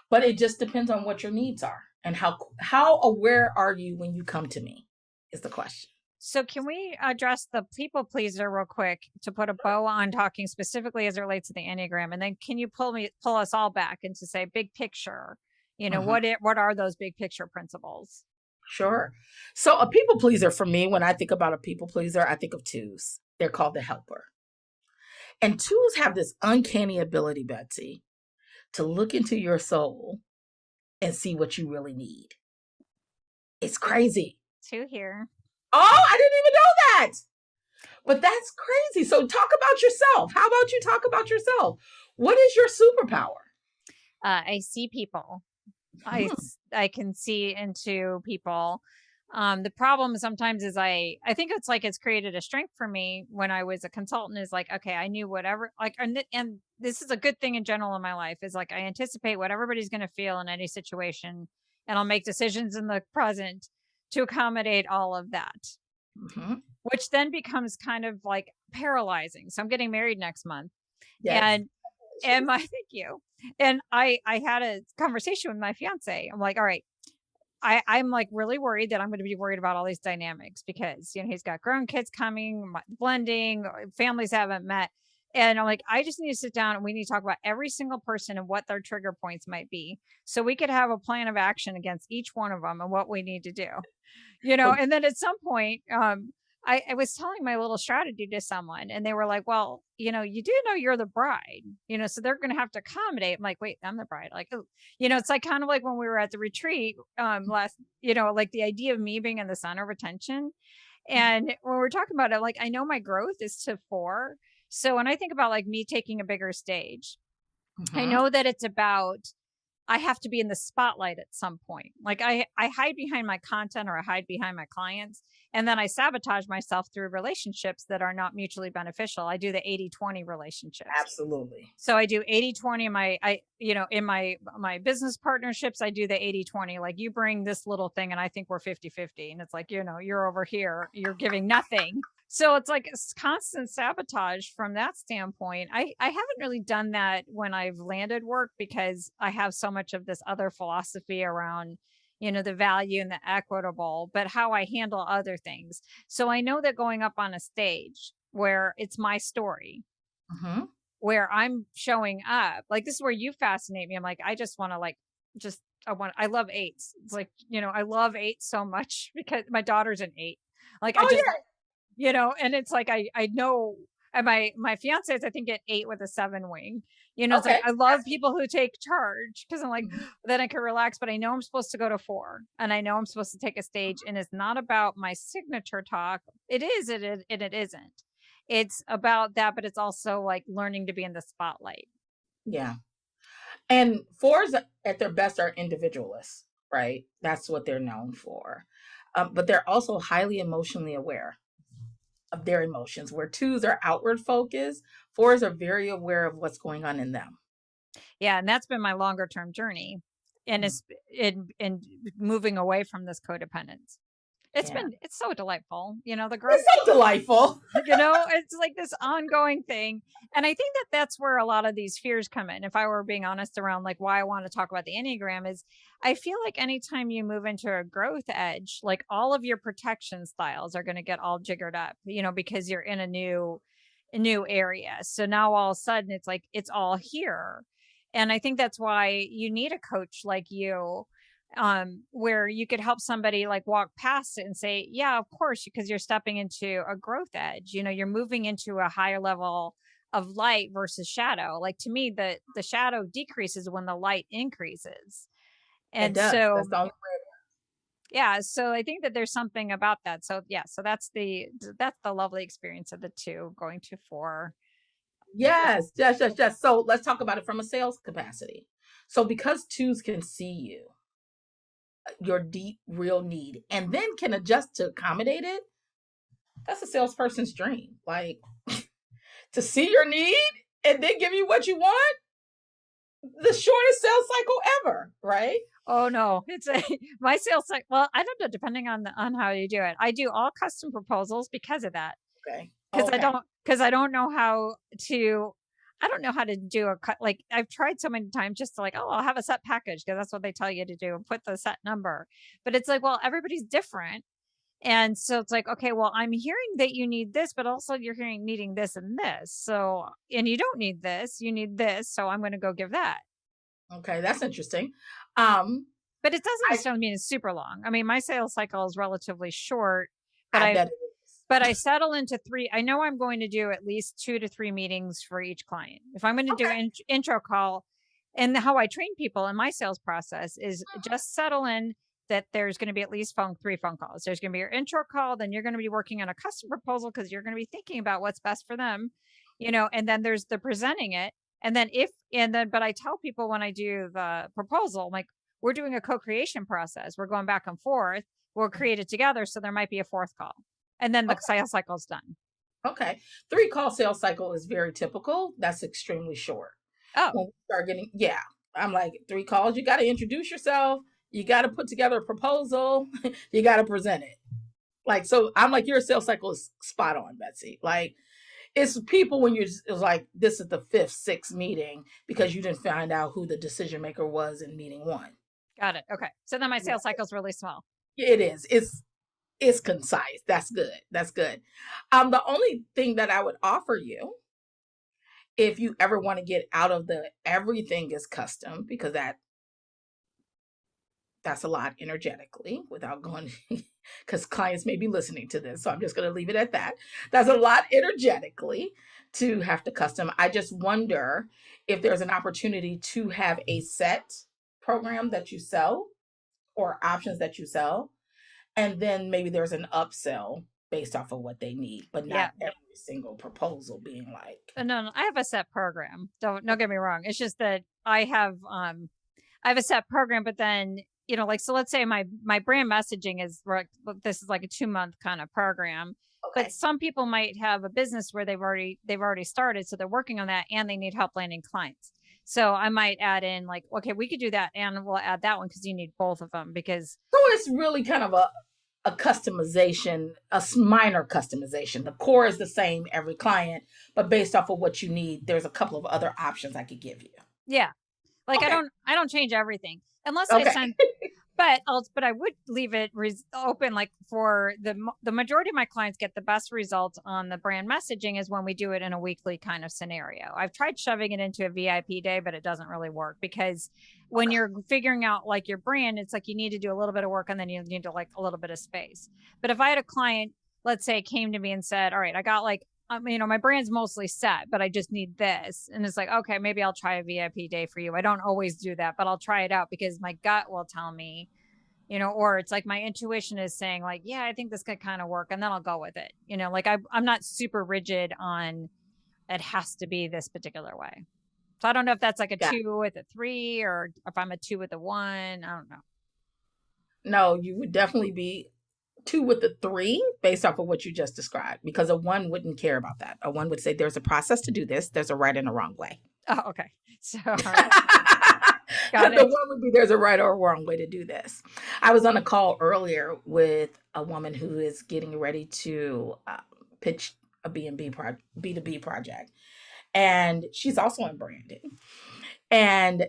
Speaker 3: but it just depends on what your needs are and how aware are you when you come to me is the question.
Speaker 2: So can we address the people pleaser real quick to put a bow on talking specifically as it relates to the Enneagram? And then can you pull us all back into say big picture, what are those big picture principles?
Speaker 3: Sure. So a people pleaser for me, when I think about a people pleaser, I think of 2s. They're called the helper. And 2s have this uncanny ability, Betsy, to look into your soul and see what you really need. It's crazy.
Speaker 2: 2 here.
Speaker 3: Oh, I didn't even know that. But that's crazy. So talk about yourself. How about you talk about yourself? What is your superpower?
Speaker 2: I see people. I can see into people. The problem sometimes is I think it's like it's created a strength for me when I was a consultant, is like, okay, I knew whatever, like, and this is a good thing in general in my life, is like, I anticipate what everybody's going to feel in any situation, and I'll make decisions in the present to accommodate all of that, which then becomes kind of like paralyzing. So I'm getting married next month.
Speaker 3: Yes.
Speaker 2: And thank you. And I had a conversation with my fiance. I'm like, all right, I'm like really worried that I'm going to be worried about all these dynamics because, he's got grown kids coming, blending, families haven't met. And I'm like, I just need to sit down and we need to talk about every single person and what their trigger points might be. So we could have a plan of action against each one of them and what we need to do, and then at some point, I was telling my little strategy to someone and they were like, well, you do know you're the bride, so they're going to have to accommodate. I'm like, wait, I'm the bride. Like, oh, it's like kind of like when we were at the retreat last, like the idea of me being in the center of attention. And when we're talking about it, like, I know my growth is to 4. So when I think about like me taking a bigger stage, I
Speaker 3: Mm-hmm.
Speaker 2: know that it's about, I have to be in the spotlight at some point. Like I hide behind my content, or I hide behind my clients, and then I sabotage myself through relationships that are not mutually beneficial. I do the 80-20 relationships.
Speaker 3: Absolutely.
Speaker 2: So I do 80-20 in my business partnerships. I do the 80-20. Like, you bring this little thing and I think we're 50-50. And it's like, you're over here, you're giving nothing. So it's like it's constant sabotage from that standpoint. I haven't really done that when I've landed work, because I have so much of this other philosophy around, the value and the equitable, but how I handle other things. So I know that going up on a stage where it's my story,
Speaker 3: Mm-hmm.
Speaker 2: where I'm showing up, like, this is where you fascinate me. I'm like, I just want to I love 8s. It's like, I love 8 so much because my daughter's an 8. Like, I
Speaker 3: Oh
Speaker 2: just,
Speaker 3: yeah.
Speaker 2: and it's like, I know, and my fiance is, I think, at 8 with a 7 wing. It's like,
Speaker 3: Okay.
Speaker 2: I love people who take charge, because I'm like,
Speaker 3: Mhm.
Speaker 2: then I can relax, but I know I'm supposed to go to 4, and I know I'm supposed to take a stage, and it's not about my signature talk. It is, and it isn't. It's about that, but it's also like learning to be in the spotlight.
Speaker 3: Yeah. And 4s at their best are individualists, right? That's what they're known for. But they're also highly emotionally aware of their emotions, where 2s are outward focused. 4s are very aware of what's going on in them.
Speaker 2: Yeah, and that's been my longer term journey, and
Speaker 3: Mm.
Speaker 2: it's in moving away from this codependence.
Speaker 3: Yeah.
Speaker 2: It's so delightful, the growth.
Speaker 3: It's so delightful.
Speaker 2: It's like this ongoing thing. And I think that that's where a lot of these fears come in. If I were being honest around like why I want to talk about the Enneagram, is I feel like anytime you move into a growth edge, like, all of your protection styles are going to get all jiggered up, because you're in a new area. So now all of a sudden it's like it's all here. And I think that's why you need a coach like you, where you could help somebody like walk past it and say, yeah, of course, because you're stepping into a growth edge. You're moving into a higher level of light versus shadow. Like, to me, the shadow decreases when the light increases.
Speaker 3: It
Speaker 2: And
Speaker 3: does.
Speaker 2: so,
Speaker 3: That's the only
Speaker 2: yeah, so I think that there's something about that. So yeah, so that's the lovely experience of the 2 going to 4.
Speaker 3: Yes, yes, yes, yes. So let's talk about it from a sales capacity. So because 2s can see you, your deep, real need, and then can adjust to accommodate it, that's a salesperson's dream. Like, to see your need and then give you what you want, the shortest sales cycle ever, right?
Speaker 2: Oh no, it's my sales cycle. Well, I don't know, depending on how you do it. I do all custom proposals because of that.
Speaker 3: Okay.
Speaker 2: Because
Speaker 3: Okay.
Speaker 2: I don't know how to, do like, I've tried so many times just to like, oh, I'll have a set package, because that's what they tell you to do, and put the set number. But it's like, well, everybody's different. And so it's like, okay, well, I'm hearing that you need this, but also you're needing this and this. So, and you don't need this, you need this. So I'm going to go give that.
Speaker 3: Okay. That's interesting. Um,
Speaker 2: But it doesn't
Speaker 3: I
Speaker 2: necessarily mean it's super long. I mean, my sales cycle is relatively short, but
Speaker 3: I
Speaker 2: I
Speaker 3: bet it is.
Speaker 2: but I settle into 3. I know I'm going to do at least 2 to 3 meetings for each client. If I'm going to do
Speaker 3: Okay.
Speaker 2: an intro call, and how I train people in my sales process is just settle in that there's going to be at least 3 phone calls. There's going to be your intro call, then you're going to be working on a custom proposal, because you're going to be thinking about what's best for them, and then there's the presenting it. But I tell people when I do the proposal, I'm like, we're doing a co-creation process. We're going back and forth. We'll create it together. So there might be a 4th call. And then the
Speaker 3: Okay.
Speaker 2: sales cycle's done.
Speaker 3: Okay. 3 call sales cycle is very typical. That's extremely short.
Speaker 2: Oh,
Speaker 3: When we start getting, yeah, I'm like, 3 calls, you got to introduce yourself. You got to put together a proposal. You got to present it. Like, so I'm like, your sales cycle is spot on, Betsy. Like, it's people when it's like, this is the 5th, 6th meeting because you didn't find out who the decision maker was in meeting 1.
Speaker 2: got it. Okay. So then my
Speaker 3: Yeah,
Speaker 2: sales cycle's really small.
Speaker 3: it is. It's concise. That's good. That's good. The only thing that I would offer you, if you ever want to get out of the everything is custom, because that's a lot energetically without going, because clients may be listening to this. So I'm just going to leave it at that. That's a lot energetically to have to custom. I just wonder if there's an opportunity to have a set program that you sell or options that you sell. And then maybe there's an upsell based off of what they need, but
Speaker 2: Yeah.
Speaker 3: not every single proposal being like.
Speaker 2: No, I have a set program. Don't get me wrong. It's just that I have a set program, but then, you know, like, so let's say my brand messaging is, this is like a 2-month kind of program.
Speaker 3: Okay.
Speaker 2: But some people might have a business where they've already started, so they're working on that and they need help landing clients. So I might add in like, okay, we could do that, and we'll add that one because you need both of them. Because
Speaker 3: so it's really kind of a customization, a minor customization. The core is the same every client, but based off of what you need, there's a couple of other options I could give you.
Speaker 2: Yeah, like
Speaker 3: Okay.
Speaker 2: I don't change everything unless
Speaker 3: Okay.
Speaker 2: I send. But I would leave it open, like for the majority of my clients get the best results on the brand messaging is when we do it in a weekly kind of scenario. I've tried shoving it into a VIP day, but it doesn't really work because when you're figuring out like your brand, it's like you need to do a little bit of work and then you need to like a little bit of space. But if I had a client, let's say, came to me and said, all right, I got like, you know, my brand's mostly set, but I just need this. And it's like, okay, maybe I'll try a VIP day for you. I don't always do that, but I'll try it out because my gut will tell me, you know, or it's like my intuition is saying like, yeah, I think this could kind of work. And then I'll go with it. You know, like I'm not super rigid on it has to be this particular way. So I don't know if that's like a 2 with a 3 or if I'm a 2 with a 1. I don't know.
Speaker 3: No, you would definitely be 2 with a 3 based off of what you just described, because a 1 wouldn't care about that. A 1 would say there's a process to do this. There's a right and a wrong way.
Speaker 2: Oh, okay. So
Speaker 3: The 1 would be there's a right or a wrong way to do this. I was on a call earlier with a woman who is getting ready to pitch a B2B project. And she's also in branding. And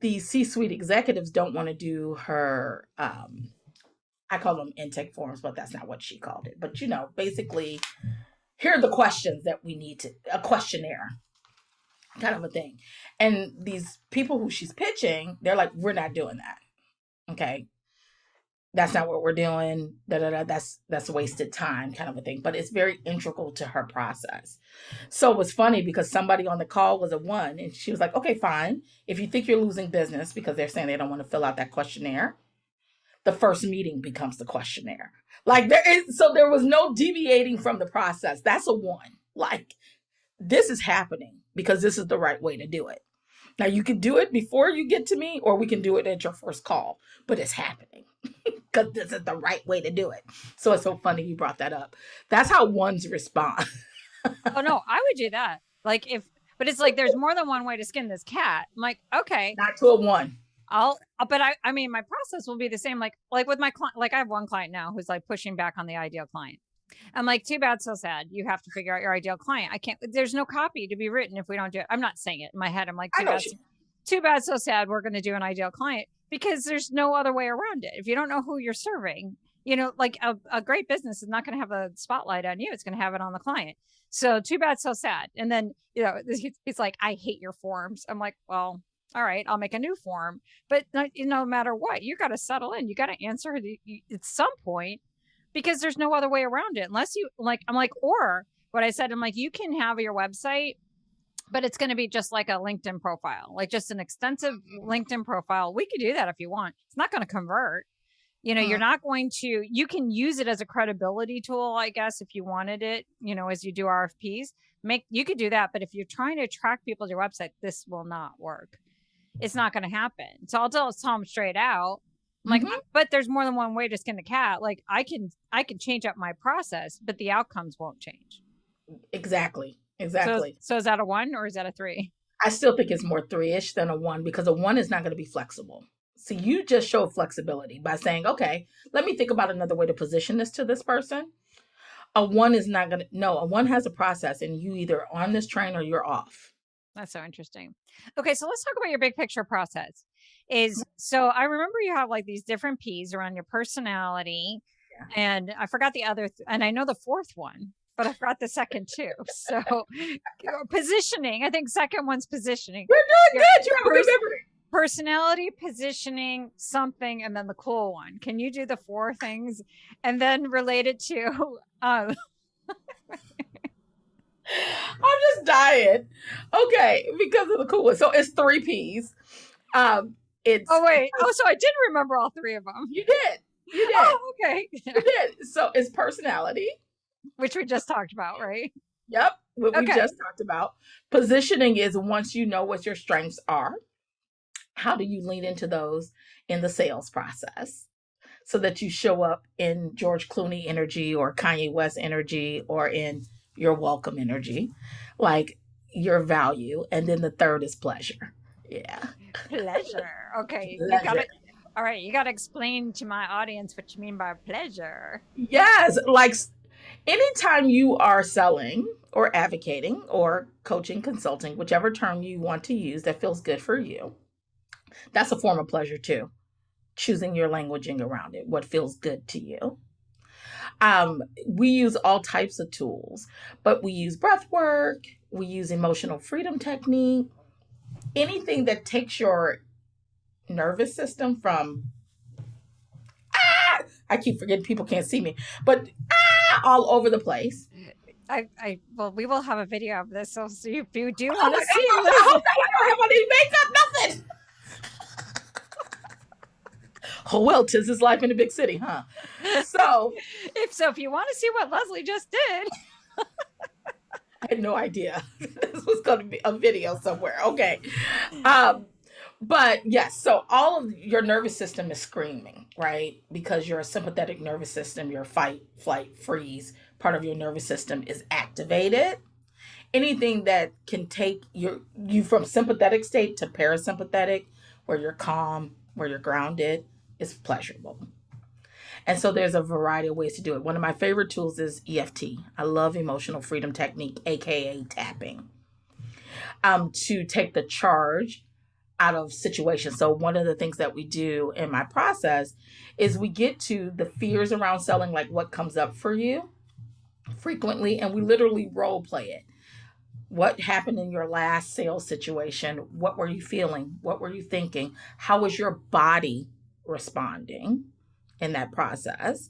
Speaker 3: the C-suite executives don't want to do her, I call them intake forms, but that's not what she called it. But, you know, basically, here are the questions that we need a questionnaire kind of a thing. And these people who she's pitching, they're like, we're not doing that. Okay. That's not what we're doing. That's wasted time kind of a thing. But it's very integral to her process. So it was funny because somebody on the call was a 1 and she was like, okay, fine. If you think you're losing business because they're saying they don't want to fill out that questionnaire, the first meeting becomes the questionnaire. Like there was no deviating from the process. That's a 1. Like, this is happening because this is the right way to do it. Now you can do it before you get to me, or we can do it at your first call, but it's happening because this is the right way to do it. So it's so funny you brought that up. That's how 1s respond.
Speaker 2: Oh no, I would do that. Like but it's like, there's more than one way to skin this cat. I'm like, okay.
Speaker 3: Not to a 1.
Speaker 2: But I mean, my process will be the same. Like with my client, like I have one client now who's like pushing back on the ideal client. I'm like, too bad, so sad. You have to figure out your ideal client. There's no copy to be written if we don't do it. I'm not saying it in my head. I'm like, too bad, so sad. We're going to do an ideal client because there's no other way around it. If you don't know who you're serving, you know, like a great business is not going to have a spotlight on you. It's going to have it on the client. So too bad, so sad. And then, you know, he's like, I hate your forms. I'm like, well, all right, I'll make a new form. But no matter what, you got to settle in. You got to answer at some point, because there's no other way around it unless you like, I'm like, or what I said, I'm like, you can have your website, but it's going to be just like a LinkedIn profile, like just an extensive LinkedIn profile. We could do that if you want. It's not going to convert. You know, you're not going to, you can use it as a credibility tool, I guess, if you wanted it, you know, as you do RFPs, you could do that. But if you're trying to attract people to your website, this will not work. It's not going to happen. So I'll tell them straight out. I'm like, but there's more than one way to skin the cat. Like I can change up my process, but the outcomes won't change.
Speaker 3: Exactly.
Speaker 2: So is that a 1 or is that a 3?
Speaker 3: I still think it's more 3-ish than a 1, because a 1 is not going to be flexible. So you just show flexibility by saying, okay, let me think about another way to position this to this person. A 1 is not going to, no, a 1 has a process and you either on this train or you're off.
Speaker 2: That's so interesting. Okay, so let's talk about your big picture process. So I remember you have like these different P's around your personality, and I forgot the other, and I know the 4th one, but I forgot the second 2. So positioning, I think second one's positioning.
Speaker 3: We're doing good. You have a good memory.
Speaker 2: Personality, positioning, something, and then the cool one. Can you do the 4 things and then relate it to
Speaker 3: I'm just dying. Okay, because of the cool one. So it's 3 P's. So I did
Speaker 2: remember all 3 of them.
Speaker 3: You did. You did.
Speaker 2: Oh, okay.
Speaker 3: You did. So it's personality.
Speaker 2: Which we just talked about, right?
Speaker 3: Yep. What we
Speaker 2: Okay.
Speaker 3: just talked about. Positioning is once you know what your strengths are, how do you lean into those in the sales process so that you show up in George Clooney energy or Kanye West energy or in your welcome energy, like your value. And then the third is pleasure. Yeah.
Speaker 2: Pleasure. Okay. You got
Speaker 3: Pleasure.
Speaker 2: it. All right. You got to explain to my audience what you mean by pleasure.
Speaker 3: Yes. Like anytime you are selling or advocating or coaching, consulting, whichever term you want to use that feels good for you, that's a form of pleasure too. Choosing your languaging around it, what feels good to you. We use all types of tools, but we use breath work, we use emotional freedom technique, anything that takes your nervous system from, I keep forgetting people can't see me, but all over the place.
Speaker 2: Well, we will have a video of this. So if you do
Speaker 3: Oh
Speaker 2: want
Speaker 3: my
Speaker 2: to see
Speaker 3: God, I
Speaker 2: this,
Speaker 3: hope I don't have any makeup, nothing. Oh, well, 'tis his life in a big city, huh? So
Speaker 2: if you want to see what Leslie just did,
Speaker 3: I had no idea this was going to be a video somewhere. Okay. But yes, so all of your nervous system is screaming, right? Because your sympathetic nervous system, your fight, flight, freeze part of your nervous system is activated. Anything that can take you from sympathetic state to parasympathetic, where you're calm, where you're grounded, is pleasurable. And so there's a variety of ways to do it. One of my favorite tools is EFT. I love emotional freedom technique, aka tapping, to take the charge out of situations. So one of the things that we do in my process is we get to the fears around selling, like what comes up for you frequently, and we literally role play it. What happened in your last sales situation? What were you feeling? What were you thinking? How was your body responding in that process?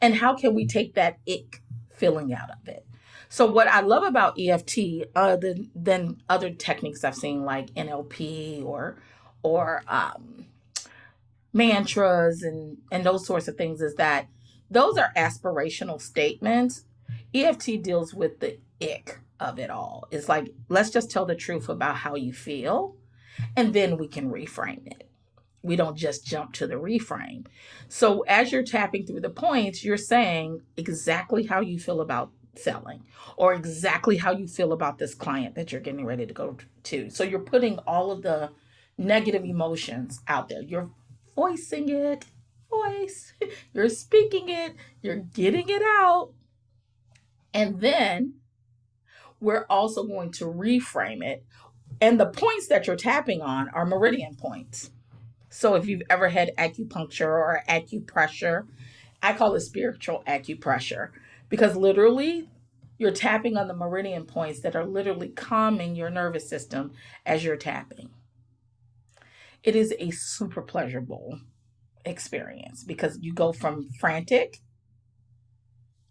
Speaker 3: And how can we take that ick feeling out of it? So what I love about EFT, other than other techniques I've seen like NLP or mantras and those sorts of things, is that those are aspirational statements. EFT deals with the ick of it all. It's like, let's just tell the truth about how you feel, and then we can reframe it. We don't just jump to the reframe. So as you're tapping through the points, you're saying exactly how you feel about selling or exactly how you feel about this client that you're getting ready to go to. So you're putting all of the negative emotions out there. You're voicing it, you're speaking it, you're getting it out. And then we're also going to reframe it. And the points that you're tapping on are meridian points. So if you've ever had acupuncture or acupressure, I call it spiritual acupressure, because literally you're tapping on the meridian points that are literally calming your nervous system as you're tapping. It is a super pleasurable experience because you go from frantic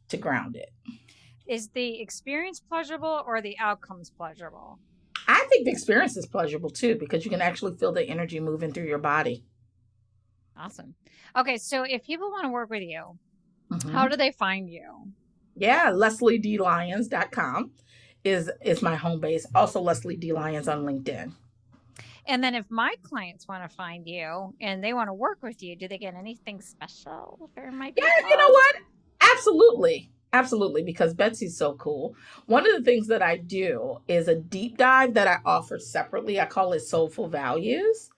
Speaker 3: to grounded.
Speaker 2: is the experience pleasurable or the outcomes pleasurable?
Speaker 3: I think the experience is pleasurable too, because you can actually feel the energy moving through your body.
Speaker 2: Awesome. Okay, so if people want to work with you,
Speaker 3: Mm-hmm.
Speaker 2: how do they find you?
Speaker 3: Yeah, LeslieDLyons.com is my home base. Also, Leslie D. Lyons on LinkedIn.
Speaker 2: And then if my clients want to find you and they want to work with you, do they get anything special for my people?
Speaker 3: Yeah, you know what? Absolutely. Absolutely, because Betsy's so cool. One of the things that I do is a deep dive that I offer separately. I call it Soulful Values.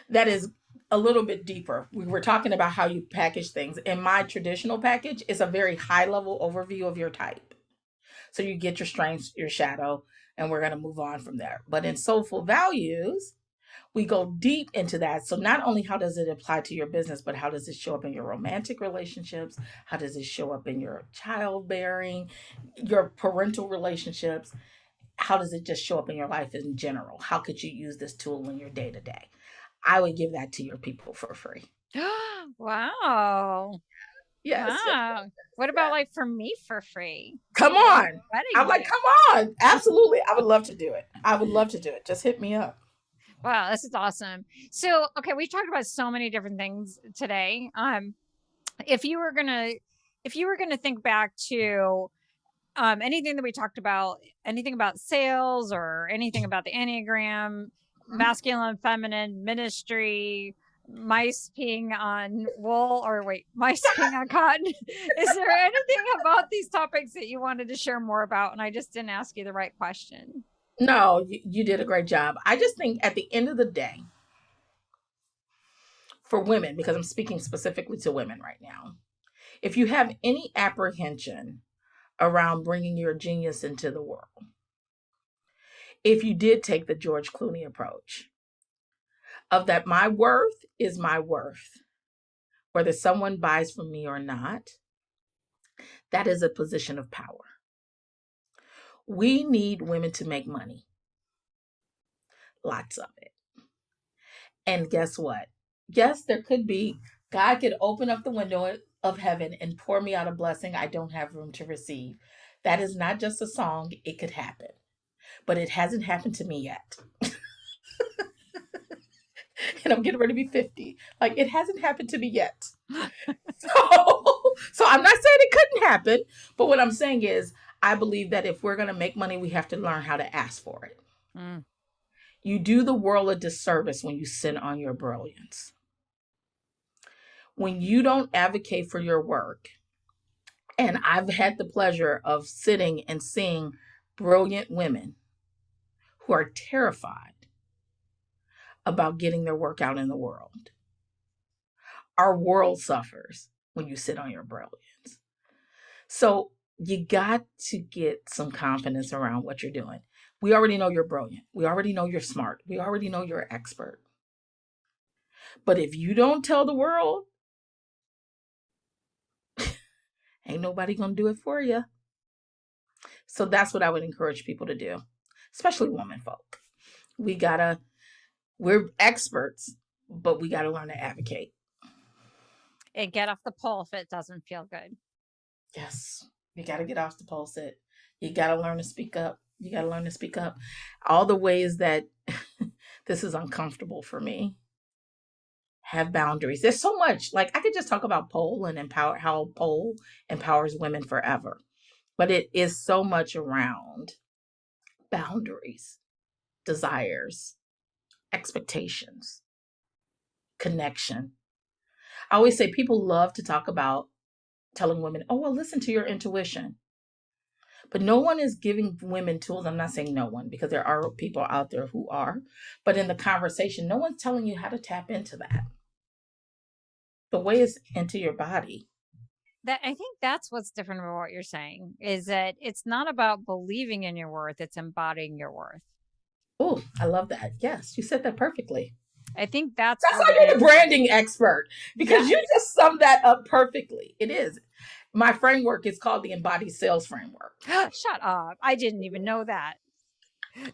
Speaker 3: That is a little bit deeper. We were talking about how you package things. In my traditional package, it's a very high level overview of your type. So you get your strengths, your shadow, and we're going to move on from there. But in Soulful Values, we go deep into that. So not only how does it apply to your business, but how does it show up in your romantic relationships? How does it show up in your childbearing, your parental relationships? How does it just show up in your life in general? How could you use this tool in your day to day? I would give that to your people for free.
Speaker 2: Wow.
Speaker 3: Yes.
Speaker 2: Wow.
Speaker 3: Yes.
Speaker 2: What about like for me for free?
Speaker 3: Come on.
Speaker 2: Wedding
Speaker 3: I'm like,
Speaker 2: gift.
Speaker 3: come on. Absolutely. I would love to do it. I would love to do it. Just hit me up.
Speaker 2: Wow, this is awesome. So, okay, we talked about so many different things today. if you were gonna think back to anything that we talked about, anything about sales or anything about the Enneagram, masculine, feminine, ministry, mice peeing on wool, or wait, mice peeing on cotton. Is there anything about these topics that you wanted to share more about? And I just didn't ask you the right question.
Speaker 3: No, you did a great job. I just think at the end of the day, for women, because I'm speaking specifically to women right now, if you have any apprehension around bringing your genius into the world, if you did take the George Clooney approach of that, my worth is my worth, whether someone buys from me or not, that is a position of power. We need women to make money, lots of it. And guess what? Yes, there could be, God could open up the window of heaven and pour me out a blessing I don't have room to receive. That is not just a song, it could happen. But it hasn't happened to me yet. And I'm getting ready to be 50. Like, it hasn't happened to me yet. So I'm not saying it couldn't happen, but what I'm saying is, I believe that if we're going to make money, we have to learn how to ask for it. You do the world a disservice when you sit on your brilliance. When you don't advocate for your work, and I've had the pleasure of sitting and seeing brilliant women who are terrified about getting their work out in the world. Our world suffers when you sit on your brilliance. So you got to get some confidence around what you're doing. We already know you're brilliant. We already know you're smart. We already know you're an expert. But if you don't tell the world, ain't nobody going to do it for you. So that's what I would encourage people to do, especially women folk. We're experts, but we got to learn to advocate.
Speaker 2: And get off the pole if it doesn't feel good.
Speaker 3: Yes, you got to get off the pole. You got to learn to speak up. You got to learn to speak up. All the ways that this is uncomfortable for me. Have boundaries. There's so much. Like, I could just talk about pole and how pole empowers women forever. But it is so much around boundaries, desires, expectations, connection. I always say people love to talk about telling women, oh, well, listen to your intuition. But no one is giving women tools. I'm not saying no one, because there are people out there who are. But in the conversation, no one's telling you how to tap into that. The way is into your body.
Speaker 2: That, I think that's what's different about what you're saying, is that it's not about believing in your worth, it's embodying your worth.
Speaker 3: Oh, I love that. Yes, you said that perfectly.
Speaker 2: I think that's
Speaker 3: why you're the branding expert, because you just summed that up perfectly. It is. My framework is called the Embodied Sales Framework.
Speaker 2: Shut up. I didn't even know that.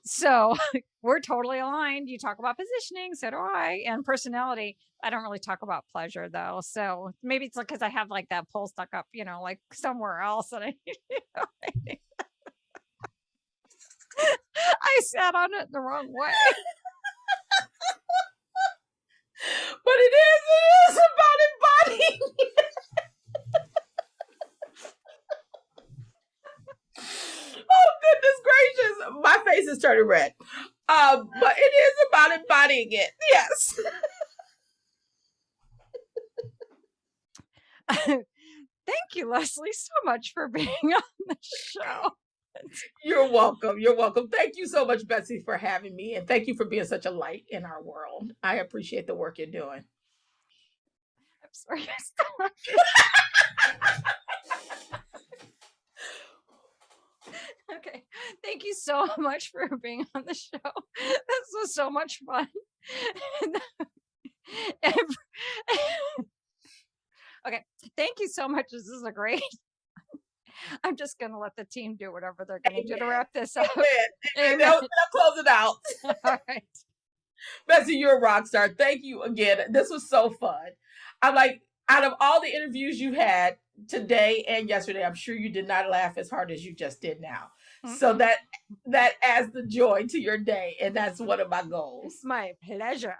Speaker 2: So we're totally aligned. You talk about positioning, so do I, and personality. I don't really talk about pleasure though. So maybe it's because I have like that pole stuck up, like somewhere else. And I sat on it the wrong way.
Speaker 3: But it is about embodying. Oh, goodness gracious. My face is turning red. But it is about embodying it. Yes.
Speaker 2: Thank you, Leslie, so much for being on the show.
Speaker 3: You're welcome. You're welcome. Thank you so much, Betsy, for having me. And thank you for being such a light in our world. I appreciate the work you're doing.
Speaker 2: I'm sorry. I still Okay. Thank you so much for being on the show. This was so much fun. Okay. Thank you so much. This is a great. I'm just going to let the team do whatever they're going to do to wrap this up.
Speaker 3: Amen. They'll close it out.
Speaker 2: All right.
Speaker 3: Betsy, you're a rock star. Thank you again. This was so fun. I'm like, out of all the interviews you had today and yesterday, I'm sure you did not laugh as hard as you just did now. Mm-hmm. So that adds the joy to your day. And that's one of my goals.
Speaker 2: My pleasure.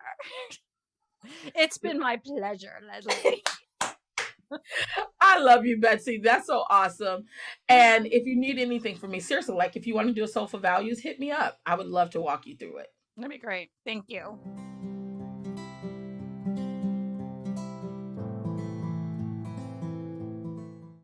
Speaker 2: It's been my pleasure, Leslie.
Speaker 3: I love you, Betsy. That's so awesome. And if you need anything from me, seriously, like if you want to do a Soulful Values, hit me up. I would love to walk you through it.
Speaker 2: That'd be great. Thank you.